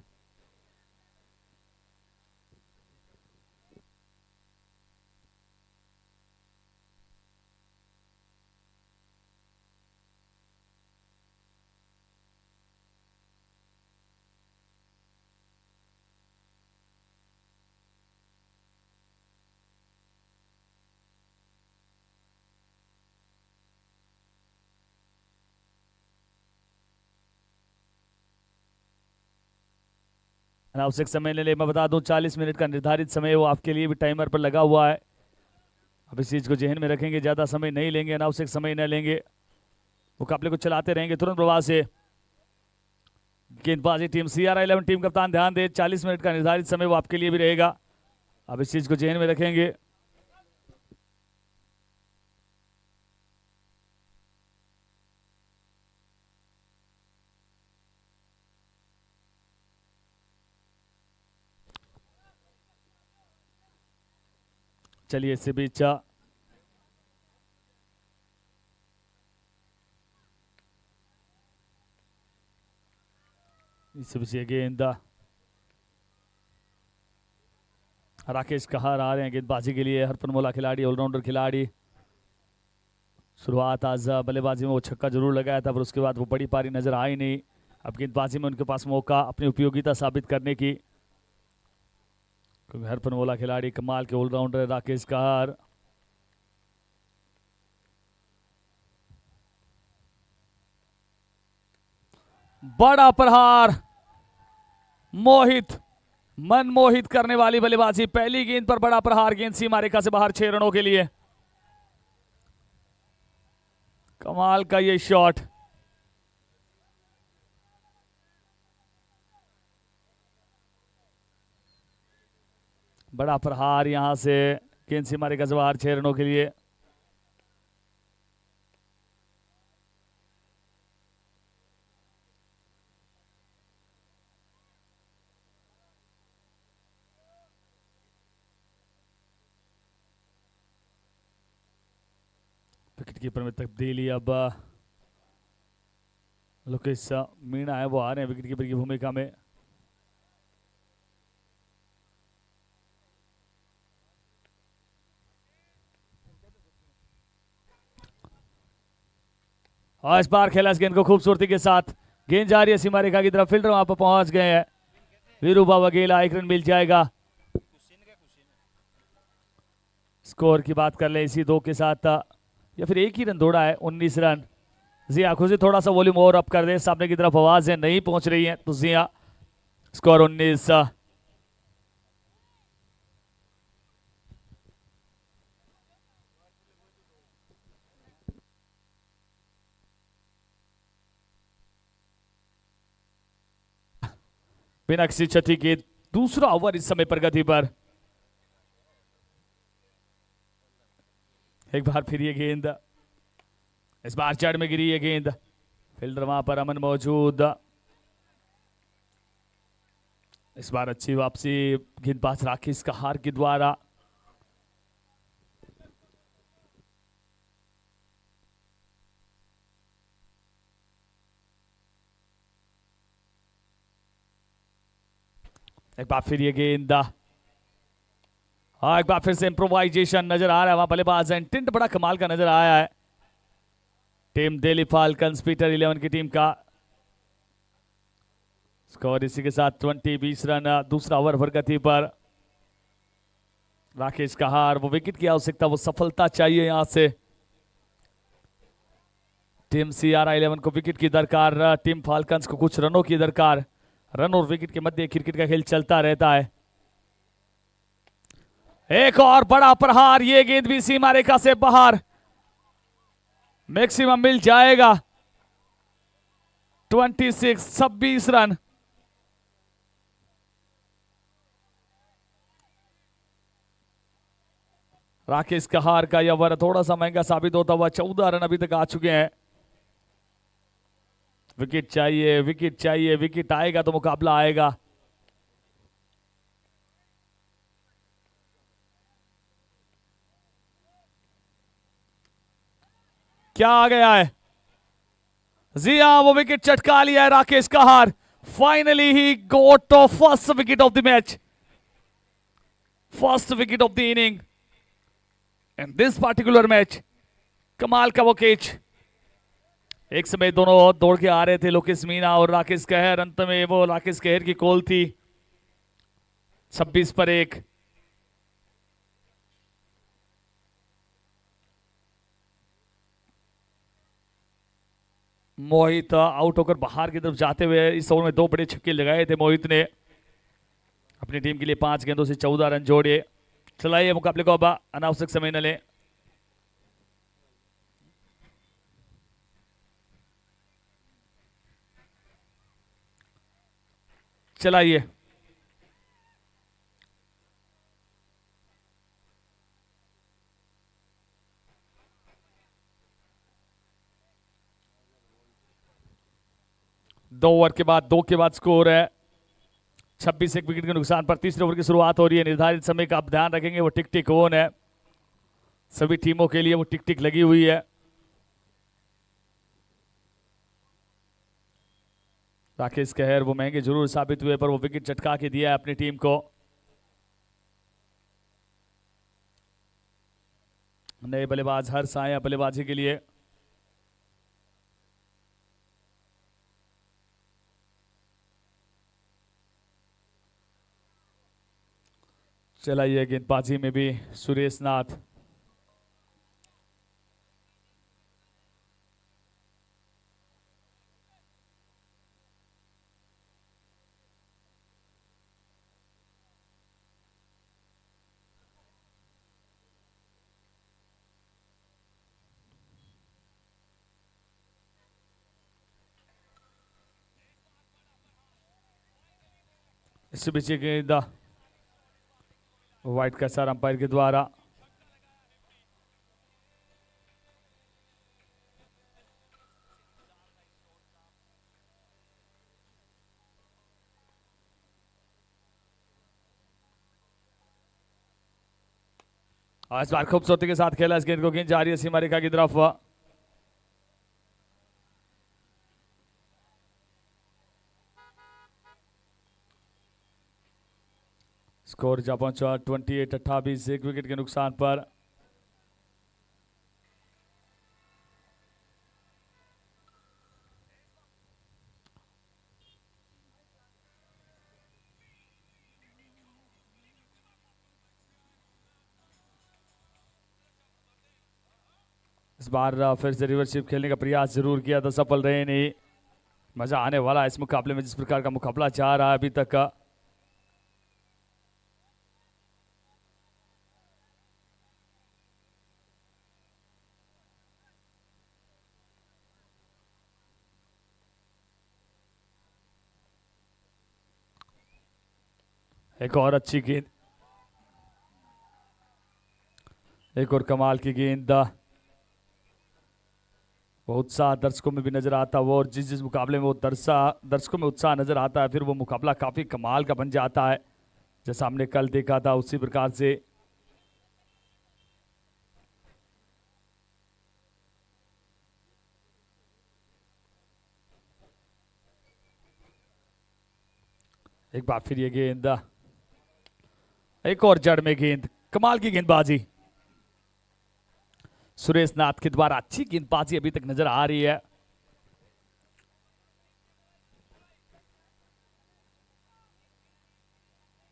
अनावश्यक समय ले ले, मैं बता दूं 40 मिनट का निर्धारित समय वो आपके लिए भी टाइमर पर लगा हुआ है। अब इस चीज को जहन में रखेंगे, ज्यादा समय नहीं लेंगे, अनावश्यक समय न लेंगे, मुकाबले को चलाते रहेंगे तुरंत प्रवाह से। गेंदबाजी टीम CR11 टीम कप्तान ध्यान दे, 40 मिनट का निर्धारित समय वो आपके लिए भी रहेगा। अब इस चीज को जहन में रखेंगे। चलिए इससे बीच इससे बीच गेंद, राकेश कहार आ रहे हैं गेंदबाजी के लिए। हरफनमौला खिलाड़ी, ऑलराउंडर खिलाड़ी। शुरुआत आज बल्लेबाजी में वो छक्का जरूर लगाया था, पर उसके बाद वो बड़ी पारी नजर आई नहीं। अब गेंदबाजी में उनके पास मौका अपनी उपयोगिता साबित करने की, क्योंकि हरफनमौला खिलाड़ी कमाल के ऑलराउंडर राकेश कहार। बड़ा प्रहार, मोहित, मन मोहित करने वाली बल्लेबाजी। पहली गेंद पर बड़ा प्रहार, गेंद सीमा रेखा से बाहर 6 रनों के लिए। कमाल का ये शॉट। बड़ा प्रहार यहां से, गेंद सीमा रेखा से बाहर 6 रनों के लिए। विकेट कीपर में तब्दीली, अब लोकेश मीणा है वो आ रहे हैं विकेट कीपर की भूमिका में। और इस बार खेला इस गेंद को खूबसूरती के साथ। गेंद जा रही है सीमा रेखा की तरफ, फील्डर वहां पर पहुंच गए हैं। वीरूबा वगेला, 1 रन मिल जाएगा। स्कोर की बात कर ले इसी 2 के साथ, या फिर एक ही रन दौड़ा है, 19 रन। जिया खुशी थोड़ा सा वॉल्यूम और अप कर दे, सामने की तरफ आवाजें नहीं पहुंच रही हैं, तो जिया। स्कोर 19। बिना किसी क्षति के दूसरा ओवर इस समय प्रगति पर। एक बार फिर ये गेंद इस बार जड़ में गिरी ये गेंद, फील्डर वहां पर अमन मौजूद। इस बार अच्छी वापसी गेंदबाज राकेश कहार के द्वारा। एक बार फिर ये गेंद, एक बार फिर से इंप्रोवाइजेशन नजर आ रहा है वहां बल्लेबाज इंटेंट बड़ा कमाल का नजर आया है टीम दिल्ली फाल्कन्स पीटर 11 की टीम का। स्कोर इसी के साथ 20 रन दूसरा ओवर प्रगति पर। राकेश कहार वो विकेट की आवश्यकता, वो सफलता चाहिए यहां से। टीम CR11 को विकेट की दरकार, टीम फाल्कन्स को कुछ रनों की दरकार। रन और विकेट के मध्य क्रिकेट का खेल चलता रहता है। एक और बड़ा प्रहार, ये गेंद भी सीमा रेखा से बाहर, मैक्सिमम मिल जाएगा। 26 रन। राकेश कहार का यह ओवर थोड़ा सा महंगा साबित होता हुआ 14 रन अभी तक आ चुके हैं। विकेट चाहिए, विकेट चाहिए, विकेट आएगा तो मुकाबला आएगा। क्या आ गया है? जी हां, वो विकेट चटका लिया है Rakesh Kahar. Finally he got of first wicket of the match, first wicket of the inning in this particular match. कमाल का वो कैच। एक समय दोनों दौड़ के आ रहे थे, लोकेश मीना और राकेश कहर। अंत में वो राकेश कहर की कॉल थी। 26 पर 1। मोहित आउट होकर बाहर की तरफ जाते हुए इस ओवर में 2 बड़े छक्के लगाए थे मोहित ने। अपनी टीम के लिए 5 गेंदों से 14 रन जोड़े। चलाइए मुकाबले को, अब अनावश्यक समय न लें। चलाइए। दो ओवर के बाद 2 के बाद स्कोर है 26, 1 विकेट के नुकसान पर। तीसरे ओवर की शुरुआत हो रही है। निर्धारित समय का आप ध्यान रखेंगे, वो टिक टिक ऑन है। सभी टीमों के लिए वो टिक टिक लगी हुई है। राकेश कहर वो महंगे जरूर साबित हुए, पर वो विकेट चटका के दिया है अपनी टीम को। नए बल्लेबाज हर्ष आए बल्लेबाजी के लिए। चलाइए गेंदबाजी में भी सुरेश नाथ। इससे पीछे गेंद वाइट का सर अंपायर के द्वारा। और इस बार खूबसूरती के साथ खेला इस गेंद को। गेंद जा रही है सीमा रेखा की तरफ। स्कोर जा पहुंचा 28-28, 1 विकेट के नुकसान पर। इस बार फिर से रिवर्सशिप खेलने का प्रयास जरूर किया था, सफल रहे नहीं। मजा आने वाला है इस मुकाबले में, जिस प्रकार का मुकाबला चाह रहा है अभी तक का। एक और अच्छी गेंद, एक और कमाल की गेंद। वो उत्साह दर्शकों में भी नजर आता है, वो और जिस जिस मुकाबले में वो दर्शकों में उत्साह नजर आता है, फिर वो मुकाबला काफी कमाल का बन जाता है। जैसा हमने कल देखा था उसी प्रकार से एक बार फिर ये गेंद, एक और जड़ में गेंद, कमाल की गेंदबाजी सुरेश नाथ के द्वारा। अच्छी गेंदबाजी अभी तक नजर आ रही है।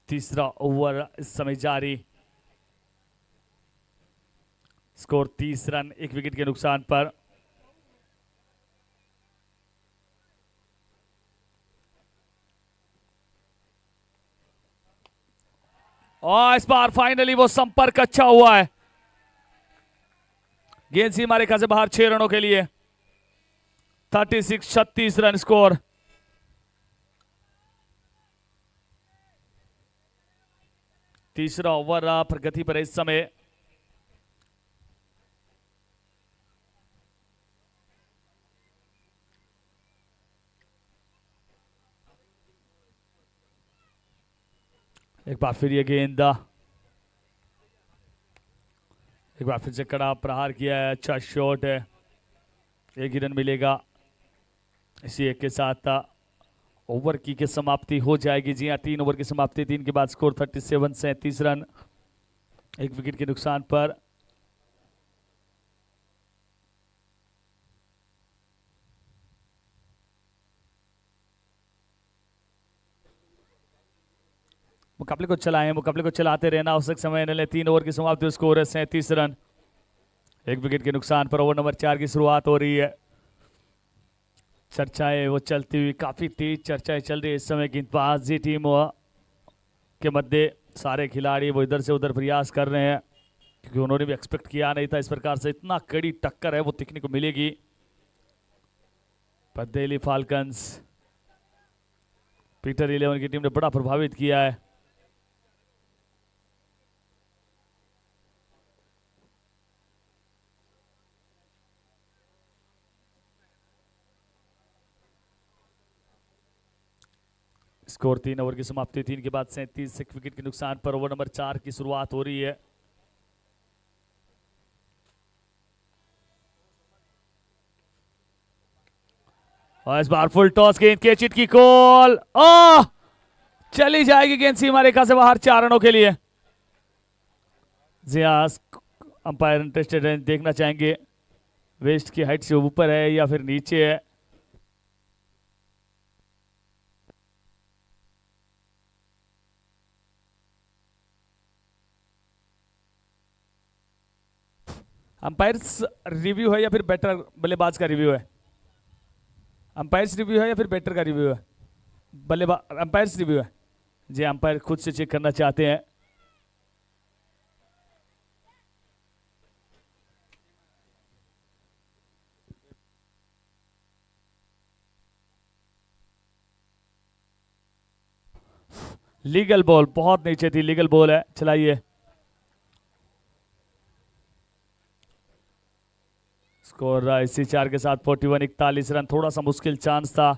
तीसरा ओवर इस समय जारी, स्कोर 30 रन, 1 विकेट के नुकसान पर। और इस बार फाइनली वो संपर्क अच्छा हुआ है। गेंद सीमा रेखा से बाहर 6 रनों के लिए। 36 रन स्कोर। तीसरा ओवर प्रगति पर इस समय। एक बार फिर ये गेंद, एक बार फिर से कड़ा प्रहार किया है, अच्छा शॉट है, 1 ही रन मिलेगा। इसी एक के साथ ओवर की समाप्ति हो जाएगी। जी हाँ, 3 ओवर की समाप्ति, 3 के बाद स्कोर 37 रन, 1 विकेट के नुकसान पर। मुकाबले को चलाएं, मुकाबले को चलाते रहना, आवश्यक समय न ले। 3 ओवर की समाप्ति, स्कोर है 37 रन, 1 विकेट के नुकसान पर। ओवर नंबर 4 की शुरुआत हो रही है। चर्चाएं वो चलती हुई, काफी तेज चर्चाएं चल रही है इस समय गेंदबाजी टीम के मध्य। सारे खिलाड़ी वो इधर से उधर प्रयास कर रहे हैं, क्योंकि उन्होंने भी एक्सपेक्ट किया नहीं था इस प्रकार से इतना कड़ी टक्कर है वो देखने को मिलेगी। पर दिल्ली फाल्कन्स, पीटर 11 की टीम ने बड़ा प्रभावित किया है। स्कोर 3 ओवर की समाप्ति, 3 के बाद 37, 1 विकेट के नुकसान पर। ओवर नंबर 4 की शुरुआत हो रही है। और इस बार फुल टॉस गेंद, कैचिट की कॉल, चली जाएगी गेंद सीमा रेखा से बाहर 4 रनों के लिए। जियास अंपायर इंटरेस्टेड है, देखना चाहेंगे वेस्ट की हाइट से ऊपर है या फिर नीचे है। अंपायर्स रिव्यू है या फिर बैटर बल्लेबाज का रिव्यू है? अंपायर्स रिव्यू है या फिर बैटर का रिव्यू है? बल्लेबाज अंपायर्स रिव्यू है जी। अंपायर खुद से चेक करना चाहते हैं। लीगल बॉल, बहुत नीचे थी, लीगल बॉल है, चलाइए। स्कोर इसी 4 के साथ 41 रन। थोड़ा सा मुश्किल चांस था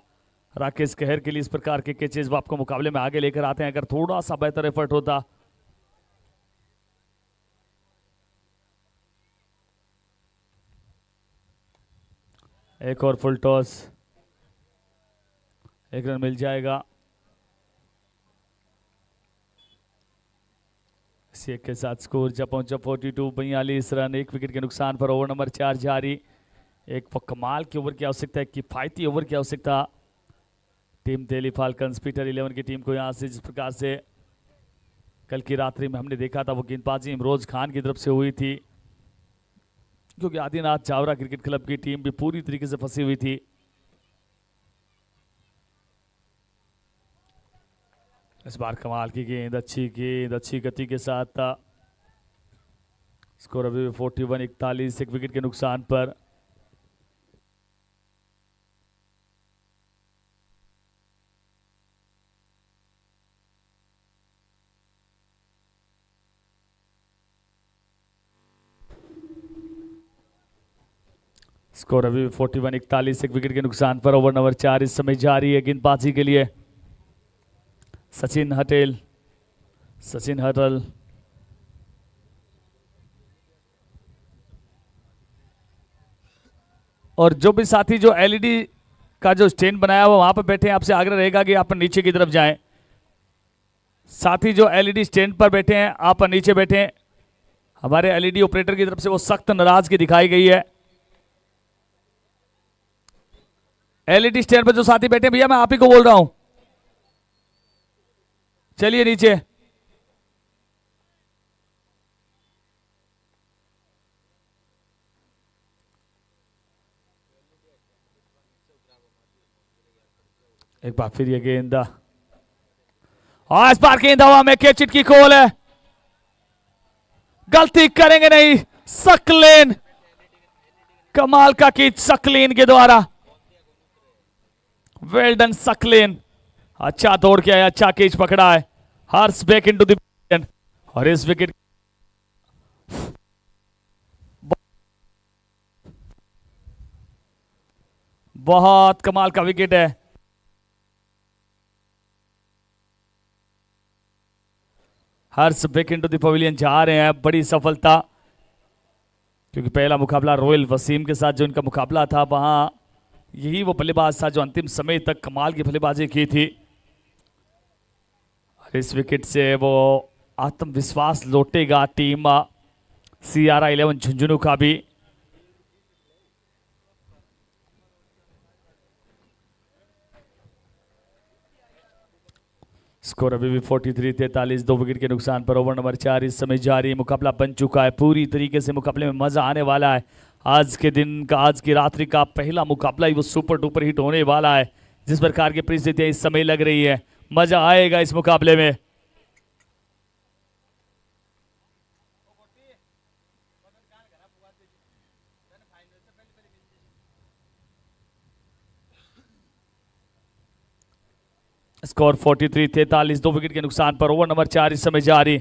राकेश कहर के लिए, इस प्रकार के कैचेज आपको मुकाबले में आगे लेकर आते हैं। अगर थोड़ा सा बेहतर एफर्ट होता। एक और फुल टॉस, 1 रन मिल जाएगा। इसी एक के साथ स्कोर जब पहुंचा 42 रन, 1 विकेट के नुकसान पर। ओवर नंबर 4 जारी। एक कमाल की ओवर की आवश्यकता है, किफायती ओवर की आवश्यकता टीम दिल्ली फाल्कन्स, पीटर 11 की टीम को यहां से। जिस प्रकार से कल की रात्रि में हमने देखा था वो गेंदबाजी इमरोज खान की तरफ से हुई थी, क्योंकि आदिनाथ चावरा क्रिकेट क्लब की टीम भी पूरी तरीके से फंसी हुई थी। इस बार कमाल की गेंद, अच्छी गति के साथ। स्कोर अभी भी 41 1 विकेट के नुकसान पर। स्कोर अभी 41-41, एक विकेट के नुकसान पर। ओवर नंबर 4 इस समय जारी है गेंदबाजी के लिए। सचिन हटेल, सचिन हटल, और जो भी साथी जो एलईडी का जो स्टैंड बनाया हुआ वहां पर बैठे हैं, आपसे आग्रह रहेगा कि आप नीचे की तरफ जाएं। साथी जो एलईडी स्टैंड पर बैठे हैं, आप नीचे बैठे। हमारे एलईडी ऑपरेटर की तरफ से वो सख्त नाराजगी दिखाई गई है। एलईडी स्टैंड पर जो साथी बैठे हैं, भैया मैं आप ही को बोल रहा हूं, चलिए नीचे। एक बार फिर ये गेंद, और इस बार गेंद हवा में, कैच इट की कॉल है। गलती करेंगे नहीं सकलेन, कमाल का कैच सकलेन के द्वारा। वेल डन सकलेन, अच्छा दौड़ के आया, अच्छा कैच पकड़ा है। हर्ष बैक इनटू द, और इस विकेट बहुत कमाल का विकेट है। हर्ष बैक इनटू द पवेलियन जा रहे हैं, बड़ी सफलता, क्योंकि पहला मुकाबला रॉयल वसीम के साथ जो इनका मुकाबला था, वहां यही वो बल्लेबाज था जो अंतिम समय तक कमाल की बल्लेबाजी की थी। इस विकेट से वो आत्मविश्वास लौटेगा टीम CR11 झुंझुनू का भी। स्कोर अभी भी 43-43, 2 विकेट के नुकसान पर। ओवर नंबर 4 इस समय जारी। मुकाबला बन चुका है पूरी तरीके से, मुकाबले में मजा आने वाला है। आज के दिन का, आज की रात्रि का पहला मुकाबला ही वो सुपर डुपर हिट होने वाला है। जिस प्रकार की परिस्थितियां इस समय लग रही है, मजा आएगा इस मुकाबले में। स्कोर 43-43, 2 विकेट के नुकसान पर। ओवर नंबर 4 इस समय जारी।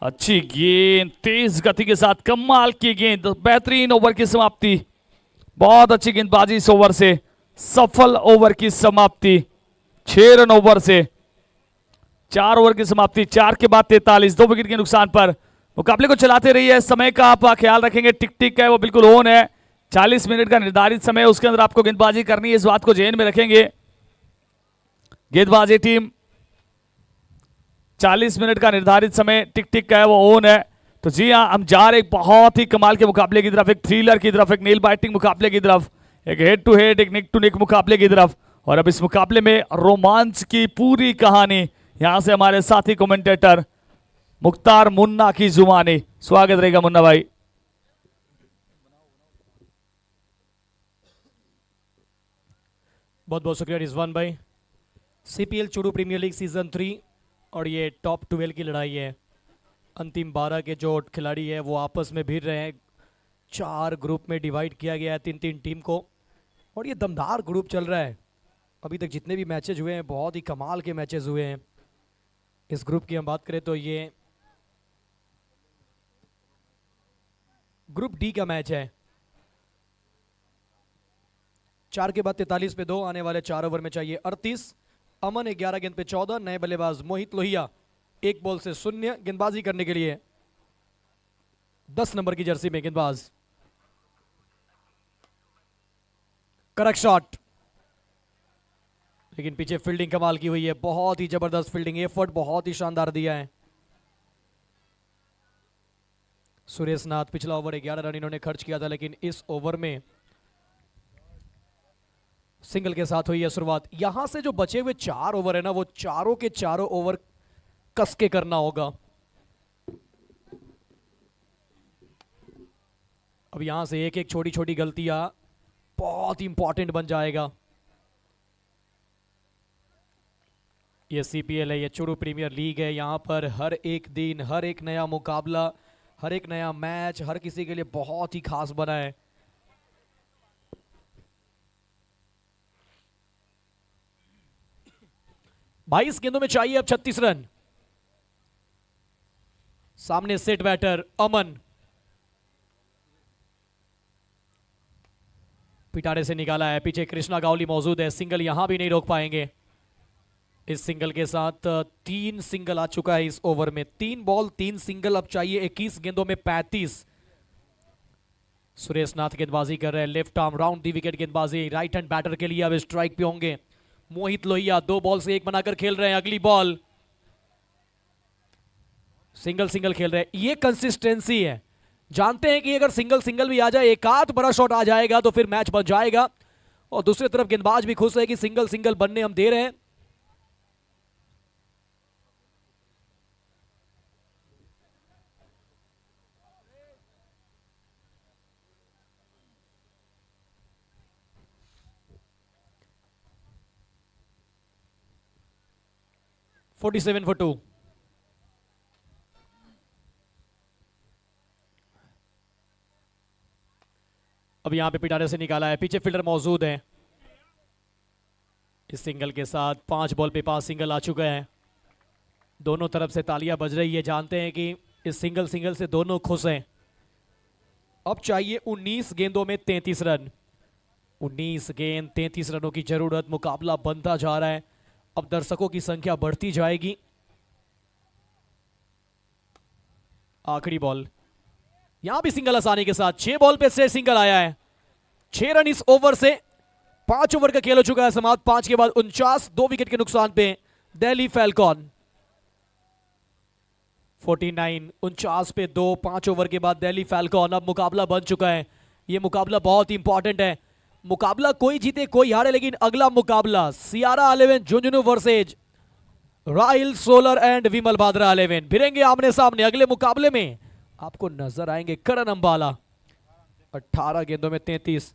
अच्छी गेंद, तेज गति के साथ कमाल की गेंद, बेहतरीन ओवर की समाप्ति। बहुत अच्छी गेंदबाजी इस ओवर से, सफल ओवर की समाप्ति। 6 रन ओवर से 4 ओवर की समाप्ति। 4 के बाद 43, 2 विकेट के नुकसान पर। मुकाबले को चलाते रहिए, समय का आप ख्याल रखेंगे। टिक टिक है वो बिल्कुल ऑन है। 40 मिनट का निर्धारित समय, उसके अंदर आपको गेंदबाजी करनी है, इस बात को ध्यान में रखेंगे। गेंदबाजी टीम 40 मिनट का निर्धारित समय, टिक टिक का है वो ऑन है। तो जी हाँ, हम जा रहे एक बहुत ही कमाल के मुकाबले की तरफ, एक थ्रिलर की तरफ, एक नेल बाइटिंग मुकाबले की तरफ, एक हेड टू हेड, एक निक टू निक मुकाबले की तरफ। और अब इस मुकाबले में रोमांच की पूरी कहानी यहां से हमारे साथी कमेंटेटर मुख्तार मुन्ना की जुबानी। स्वागत रहेगा मुन्ना भाई। बहुत बहुत शुक्रिया रिजवान भाई। CPL Churu premier league season 3 और ये टॉप 12 की लड़ाई है। अंतिम 12 के जो खिलाड़ी हैं वो आपस में भिड़ रहे हैं। 4 ग्रुप में डिवाइड किया गया है 3-3 टीम को, और ये दमदार ग्रुप चल रहा है। अभी तक जितने भी मैचेज हुए हैं बहुत ही कमाल के मैचेस हुए हैं। इस ग्रुप की हम बात करें तो ये ग्रुप डी का मैच है। 4 के बाद 43 पे 2, आने वाले 4 ओवर में चाहिए 38। अमन 11 गेंद पे 14, नए बल्लेबाज मोहित लोहिया 1 बॉल से 0 गेंदबाजी करने के लिए। 10 नंबर की जर्सी में गेंदबाज। करेक्ट शॉट, लेकिन पीछे फील्डिंग कमाल की हुई है। बहुत ही जबरदस्त फील्डिंग, एफर्ट बहुत ही शानदार दिया है। सुरेश नाथ पिछला ओवर 11 रन इन्होंने खर्च किया था, लेकिन इस ओवर में सिंगल के साथ हुई है शुरुआत। यहां से जो बचे हुए 4 ओवर है ना, वो चारों के चारों ओवर कस के करना होगा। अब यहां से एक एक छोटी छोटी गलतियां बहुत इंपॉर्टेंट बन जाएगा। ये CPL है, ये चूरू प्रीमियर लीग है। यहां पर हर एक दिन, हर एक नया मुकाबला, हर एक नया मैच हर किसी के लिए बहुत ही खास बना है। 22 गेंदों में चाहिए अब 36 रन। सामने सेट बैटर अमन, पिटारे से निकाला है, पीछे कृष्णा गावली मौजूद है, सिंगल यहां भी नहीं रोक पाएंगे। इस सिंगल के साथ 3 सिंगल आ चुका है इस ओवर में। 3 बॉल 3 सिंगल, अब चाहिए 21 गेंदों में 35। सुरेश नाथ गेंदबाजी कर रहे हैं, लेफ्ट आर्म राउंड दी विकेट गेंदबाजी, राइट हैंड बैटर के लिए अब स्ट्राइक पे होंगे। मोहित लोहिया 2 बॉल से 1 बनाकर खेल रहे हैं। अगली बॉल सिंगल सिंगल खेल रहे हैं। ये कंसिस्टेंसी है, जानते हैं कि अगर सिंगल सिंगल भी आ जाए, एक आध बड़ा शॉट आ जाएगा तो फिर मैच बन जाएगा। और दूसरी तरफ गेंदबाज भी खुश है कि सिंगल सिंगल बनने हम दे रहे हैं। $47 for 2। अब यहां पे पिटारे से निकाला है, पीछे फील्डर मौजूद है। इस सिंगल के साथ 5 बॉल पे 5 सिंगल आ चुका है। दोनों तरफ से तालियां बज रही है, जानते हैं कि इस सिंगल से दोनों खुश हैं। अब चाहिए 19 गेंदों में 33 रन। 19 गेंद 33 रनों की जरूरत। मुकाबला बनता जा रहा है, अब दर्शकों की संख्या बढ़ती जाएगी। आखिरी बॉल, यहां भी सिंगल आसानी के साथ 6 बॉल पे 6 सिंगल आया है। 6 रन इस ओवर से। 5 ओवर का खेल हो चुका है समाप्त। 5 के बाद 49, 2 विकेट के नुकसान पे दिल्ली फैल्कॉन। 49, 49 पे 2, 5 ओवर के बाद दिल्ली फैल्कॉन। अब मुकाबला बन चुका है। यह मुकाबला बहुत इंपॉर्टेंट है। मुकाबला कोई जीते कोई हारे, लेकिन अगला मुकाबला Siyara 11 Jhunjhunu versus Rahil solar and Vimal Bhadra 11 भिड़ेंगे आमने सामने। अगले मुकाबले में आपको नजर आएंगे करण अंबाला। 18 गेंदों में 33।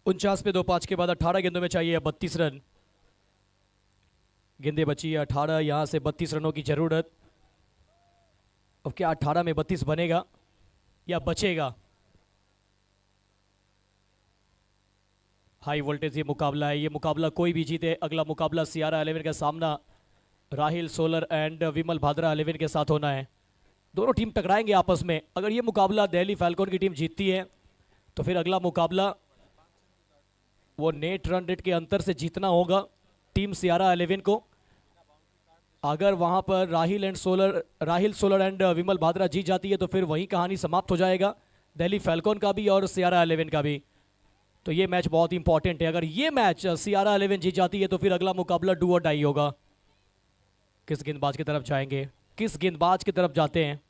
उनचास पे 2, 5 के बाद 18 गेंदों में चाहिए 32 रन। गेंदे बची 18, यहां से 32 रनों की जरूरत। अब क्या 18 में 32 बनेगा या बचेगा? हाई वोल्टेज ये मुकाबला है। ये मुकाबला कोई भी जीते, अगला मुकाबला सियारा 11 का सामना राहिल सोलर एंड विमल भाद्रा 11 के साथ होना है। दोनों टीम टकराएंगे आपस में। अगर ये मुकाबला दिल्ली फैल्कॉन की टीम जीतती है तो फिर अगला मुकाबला वो नेट रन रेट के अंतर से जीतना होगा टीम सियारा 11 को। अगर वहां पर राहिल सोलर एंड विमल भाद्रा जीत जाती है तो फिर वही कहानी समाप्त हो जाएगा, दिल्ली फैल्कॉन का भी और सियारा 11 का भी। तो ये मैच बहुत इंपॉर्टेंट है। अगर ये मैच सियारा 11 जीत जाती है तो फिर अगला मुकाबला डू और डाई होगा। किस गेंदबाज की तरफ जाएंगे, किस गेंदबाज की तरफ जाते हैं?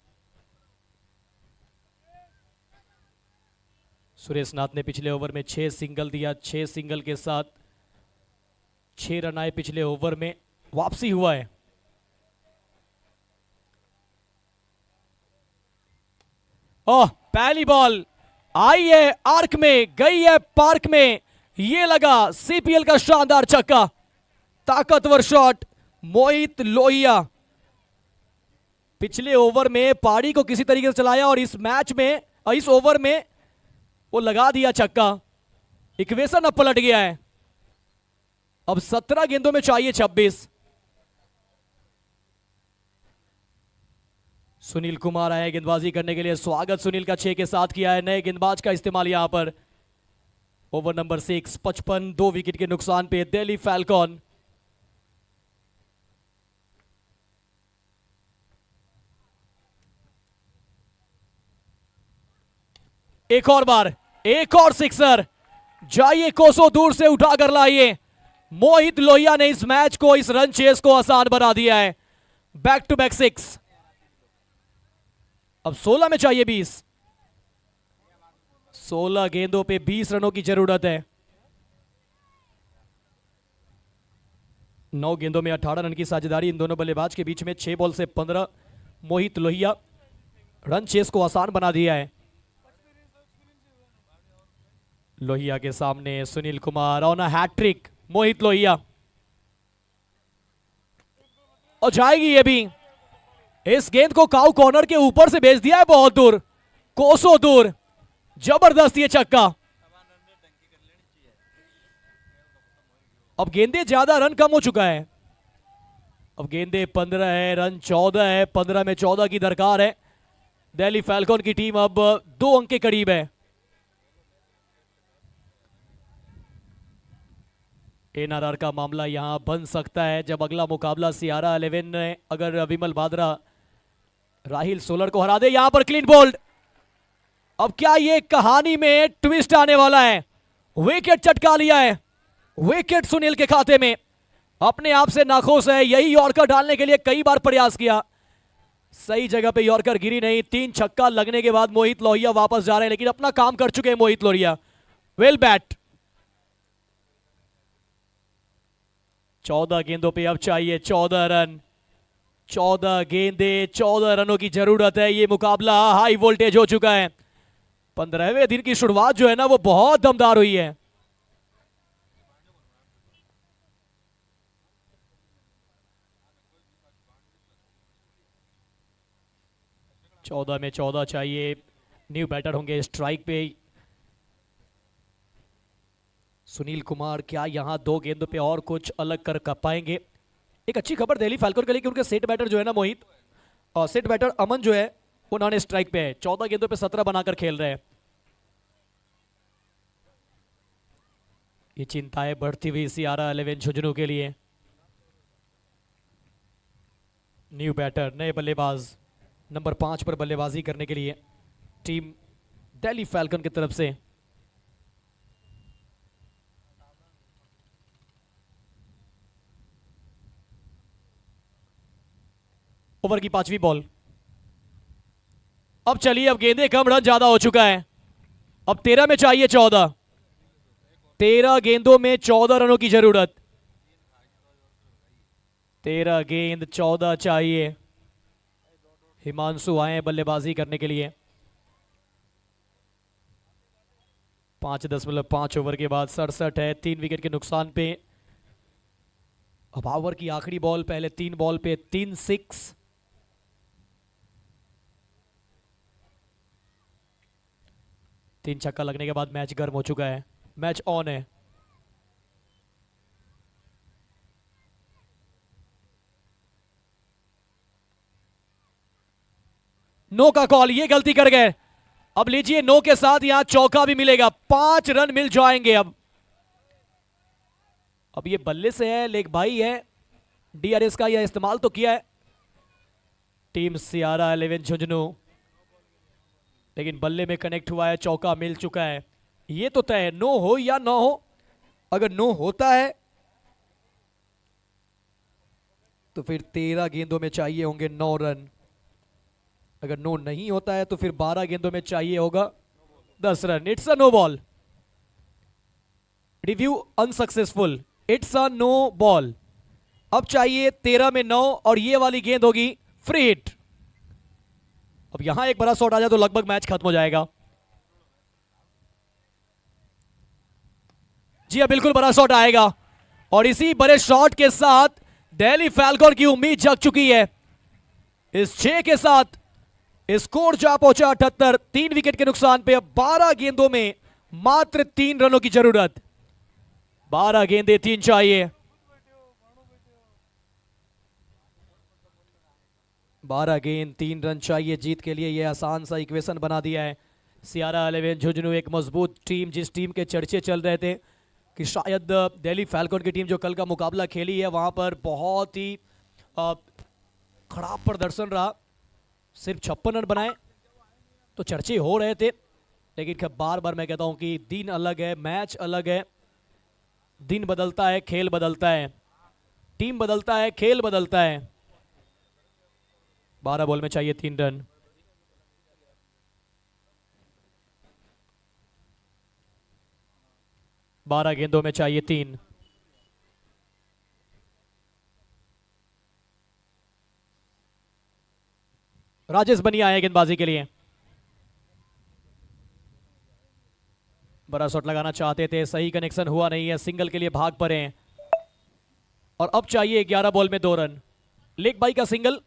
सुरेश नाथ ने पिछले ओवर में 6 सिंगल दिया। 6 सिंगल के साथ 6 रन आए पिछले ओवर में। वापसी हुआ है। ओह, पहली बॉल आई है आर्क में, गई है पार्क में। ये लगा सीपीएल का शानदार छक्का, ताकतवर शॉट मोहित लोहिया। पिछले ओवर में पारी को किसी तरीके से चलाया और इस मैच में, इस ओवर में वो लगा दिया छक्का। इक्वेशन अब पलट गया है। अब 17 गेंदों में चाहिए 26। सुनील कुमार आए गेंदबाजी करने के लिए। स्वागत सुनील का 6 के साथ किया है। नए गेंदबाज का इस्तेमाल यहां पर। ओवर नंबर 6, 55, 2 विकेट के नुकसान पे दिल्ली फैल्कॉन। एक और बार, एक और सिक्सर। जाइए कोसों दूर से उठा कर लाइए। मोहित लोहिया ने इस मैच को, इस रन चेस को आसान बना दिया है। Back to back 6। अब 16 में चाहिए 20। 16 गेंदों पे 20 रनों की जरूरत है। 9 गेंदों में 18 रन की साझेदारी इन दोनों बल्लेबाज के बीच में। 6 बॉल से 15। मोहित लोहिया रन चेस को आसान बना दिया है। लोहिया के सामने Sunil Kumar on a hat trick. Mohit Lohia और जाएगी ये भी। इस गेंद को काउ कॉर्नर के ऊपर से भेज दिया है, बहुत दूर, कोसों दूर। जबरदस्त ये छक्का। अब गेंदे ज्यादा, रन कम हो चुका है। अब गेंदे 15 है, रन 14 है। 15 में 14 की दरकार है। दिल्ली फैल्कॉन की टीम अब 2 अंक के करीब है। एनआरआर का मामला यहां बन सकता है जब अगला मुकाबला सियारा 11 ने अगर विमल भाद्रा राहिल सोलर को हरा दे। यहां पर क्लीन बोल्ड। अब क्या ये कहानी में ट्विस्ट आने वाला है? विकेट चटका लिया है, विकेट सुनील के खाते में। अपने आप से नाखुश है। यही यॉर्कर डालने के लिए कई बार प्रयास किया, सही जगह पे यॉर्कर गिरी नहीं। 3 छक्का लगने के बाद मोहित लोहिया वापस जा रहे हैं, लेकिन अपना काम कर चुके हैं मोहित लोहिया। Well bat. 14 गेंदों पे अब चाहिए 14 रन। 14 गेंदे, 14 रनों की जरूरत है। ये मुकाबला हाई वोल्टेज हो चुका है। 15वें दिन की शुरुआत जो है ना, वो बहुत दमदार हुई है। चौदह में 14 चाहिए। न्यू बैटर होंगे स्ट्राइक पे। सुनील कुमार क्या यहां 2 गेंदों पे और कुछ अलग कर पाएंगे? एक अच्छी खबर दिल्ली फाल्कन के लिए कि उनके सेट बैटर जो है ना मोहित, और सेट बैटर अमन जो है उन्होंने स्ट्राइक पे है। 14 गेंदों पे 17 बनाकर खेल रहे हैं। ये चिंताएं बढ़ती हुई सियारा 11 झुंझुनू के लिए। न्यू बैटर, नए बल्लेबाज, नंबर 5 पर बल्लेबाजी करने के लिए टीम दिल्ली फैल्कन की तरफ से। ओवर की 5वीं बॉल। अब चलिए, अब गेंदे कम, रन ज्यादा हो चुका है। अब 13 में चाहिए 14। 13 गेंदों में 14 रनों की जरूरत। 13 गेंद 14 चाहिए। हिमांशु आए बल्लेबाजी करने के लिए। 5.5 ओवर के बाद 67 है। 3 विकेट के नुकसान पे। अब ओवर की आखिरी बॉल, पहले 3 बॉल पे 3 6। तीन छक्का लगने के बाद मैच गर्म हो चुका है। मैच ऑन है। नो का कॉल, ये गलती कर गए। अब लीजिए, नो के साथ यहां चौका भी मिलेगा। 5 रन मिल जाएंगे। अब ये बल्ले से है, लेग भाई है। डीआरएस का यह इस्तेमाल तो किया है टीम सियारा 11 झुंझुनू, लेकिन बल्ले में कनेक्ट हुआ है, चौका मिल चुका है। ये तो तय है, नो हो या ना हो। अगर नो होता है तो फिर 13 गेंदों में चाहिए होंगे 9 रन। अगर नो नहीं होता है तो फिर 12 गेंदों में चाहिए होगा 10 run. It's a no ball. Review unsuccessful. It's a no ball. अब चाहिए 13 में 9 और ये वाली गेंद होगी फ्री हिट। अब यहां एक बड़ा शॉट आ जाए तो लगभग मैच खत्म हो जाएगा। जी हां, बिल्कुल बड़ा शॉट आएगा और इसी बड़े शॉट के साथ दिल्ली फैल्कॉन की उम्मीद जग चुकी है। इस 6 के साथ स्कोर जा पहुंचा 78। 3 विकेट के नुकसान पे अब 12 गेंदों में मात्र 3 रनों की जरूरत। 12 गेंदे 3 चाहिए। 12 गेंद 3 रन चाहिए जीत के लिए। यह आसान सा इक्वेशन बना दिया है सियारा 11 झुंझुनू। एक मजबूत टीम, जिस टीम के चर्चे चल रहे थे कि शायद दिल्ली फैल्कॉन की टीम जो कल का मुकाबला खेली है वहां पर बहुत ही खराब प्रदर्शन रहा, सिर्फ 56 रन बनाए, तो चर्चे हो रहे थे। लेकिन बार बार मैं कहता हूं कि दिन अलग है, मैच अलग है। दिन बदलता है, खेल बदलता है, टीम बदलता है, खेल बदलता है। 12 बॉल में चाहिए 3 रन। बारह गेंदों में चाहिए 3। राजेश बनिया आए गेंदबाजी के लिए। बड़ा शॉट लगाना चाहते थे, सही कनेक्शन हुआ नहीं है, सिंगल के लिए भाग पड़े हैं। और अब चाहिए 11 बॉल में 2 रन। लेग बाई का सिंगल,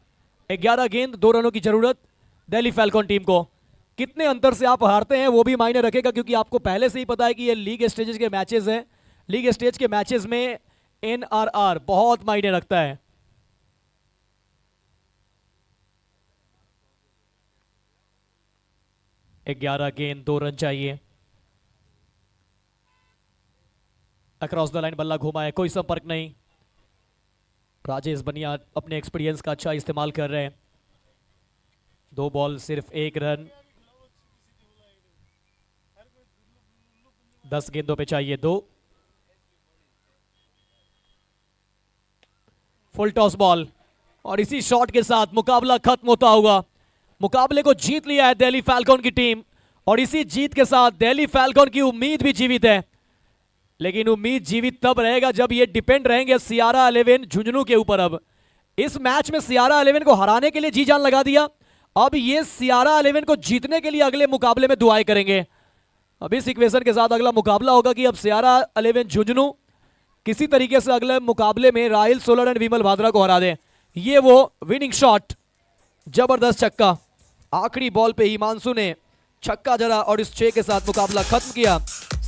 11 गेंद 2 रनों की जरूरत दिल्ली फैल्कॉन टीम को। कितने अंतर से आप हारते हैं वो भी मायने रखेगा, क्योंकि आपको पहले से ही पता है कि ये लीग स्टेजेस के मैचेस हैं। लीग स्टेज के मैचेस में एनआरआर बहुत मायने रखता है। एक 11 गेंद 2 रन चाहिए। अक्रॉस द लाइन बल्ला घुमा है, कोई संपर्क नहीं। राजेश बनिया अपने एक्सपीरियंस का अच्छा इस्तेमाल कर रहे हैं। 2 बॉल सिर्फ 1 रन। 10 गेंदों पे चाहिए 2। फुल टॉस बॉल और इसी शॉट के साथ मुकाबला खत्म होता होगा। मुकाबले को जीत लिया है दिल्ली फैल्कॉन की टीम और इसी जीत के साथ दिल्ली फैल्कॉन की उम्मीद भी जीवित है। लेकिन उम्मीद जीवित तब रहेगा जब ये डिपेंड रहेंगे सियारा 11 झुंझुनू के ऊपर। अब इस मैच में सियारा 11 को हराने के लिए जी जान लगा दिया। अब ये सियारा 11 को जीतने के लिए अगले मुकाबले में दुआएं करेंगे। अब इस इक्वेशन के साथ अगला मुकाबला होगा कि अब सियारा 11 झुंझुनू किसी तरीके से अगले मुकाबले में राहिल सोलर एंड विमल भाद्रा को हरा दे। ये वो विनिंग शॉट, जबरदस्त छक्का। आखिरी बॉल पे हिमांशु ने छक्का जड़ा और इस 6 के साथ मुकाबला खत्म किया।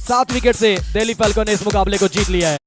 7 विकेट से दिल्ली फैल्कॉन ने इस मुकाबले को जीत लिया है।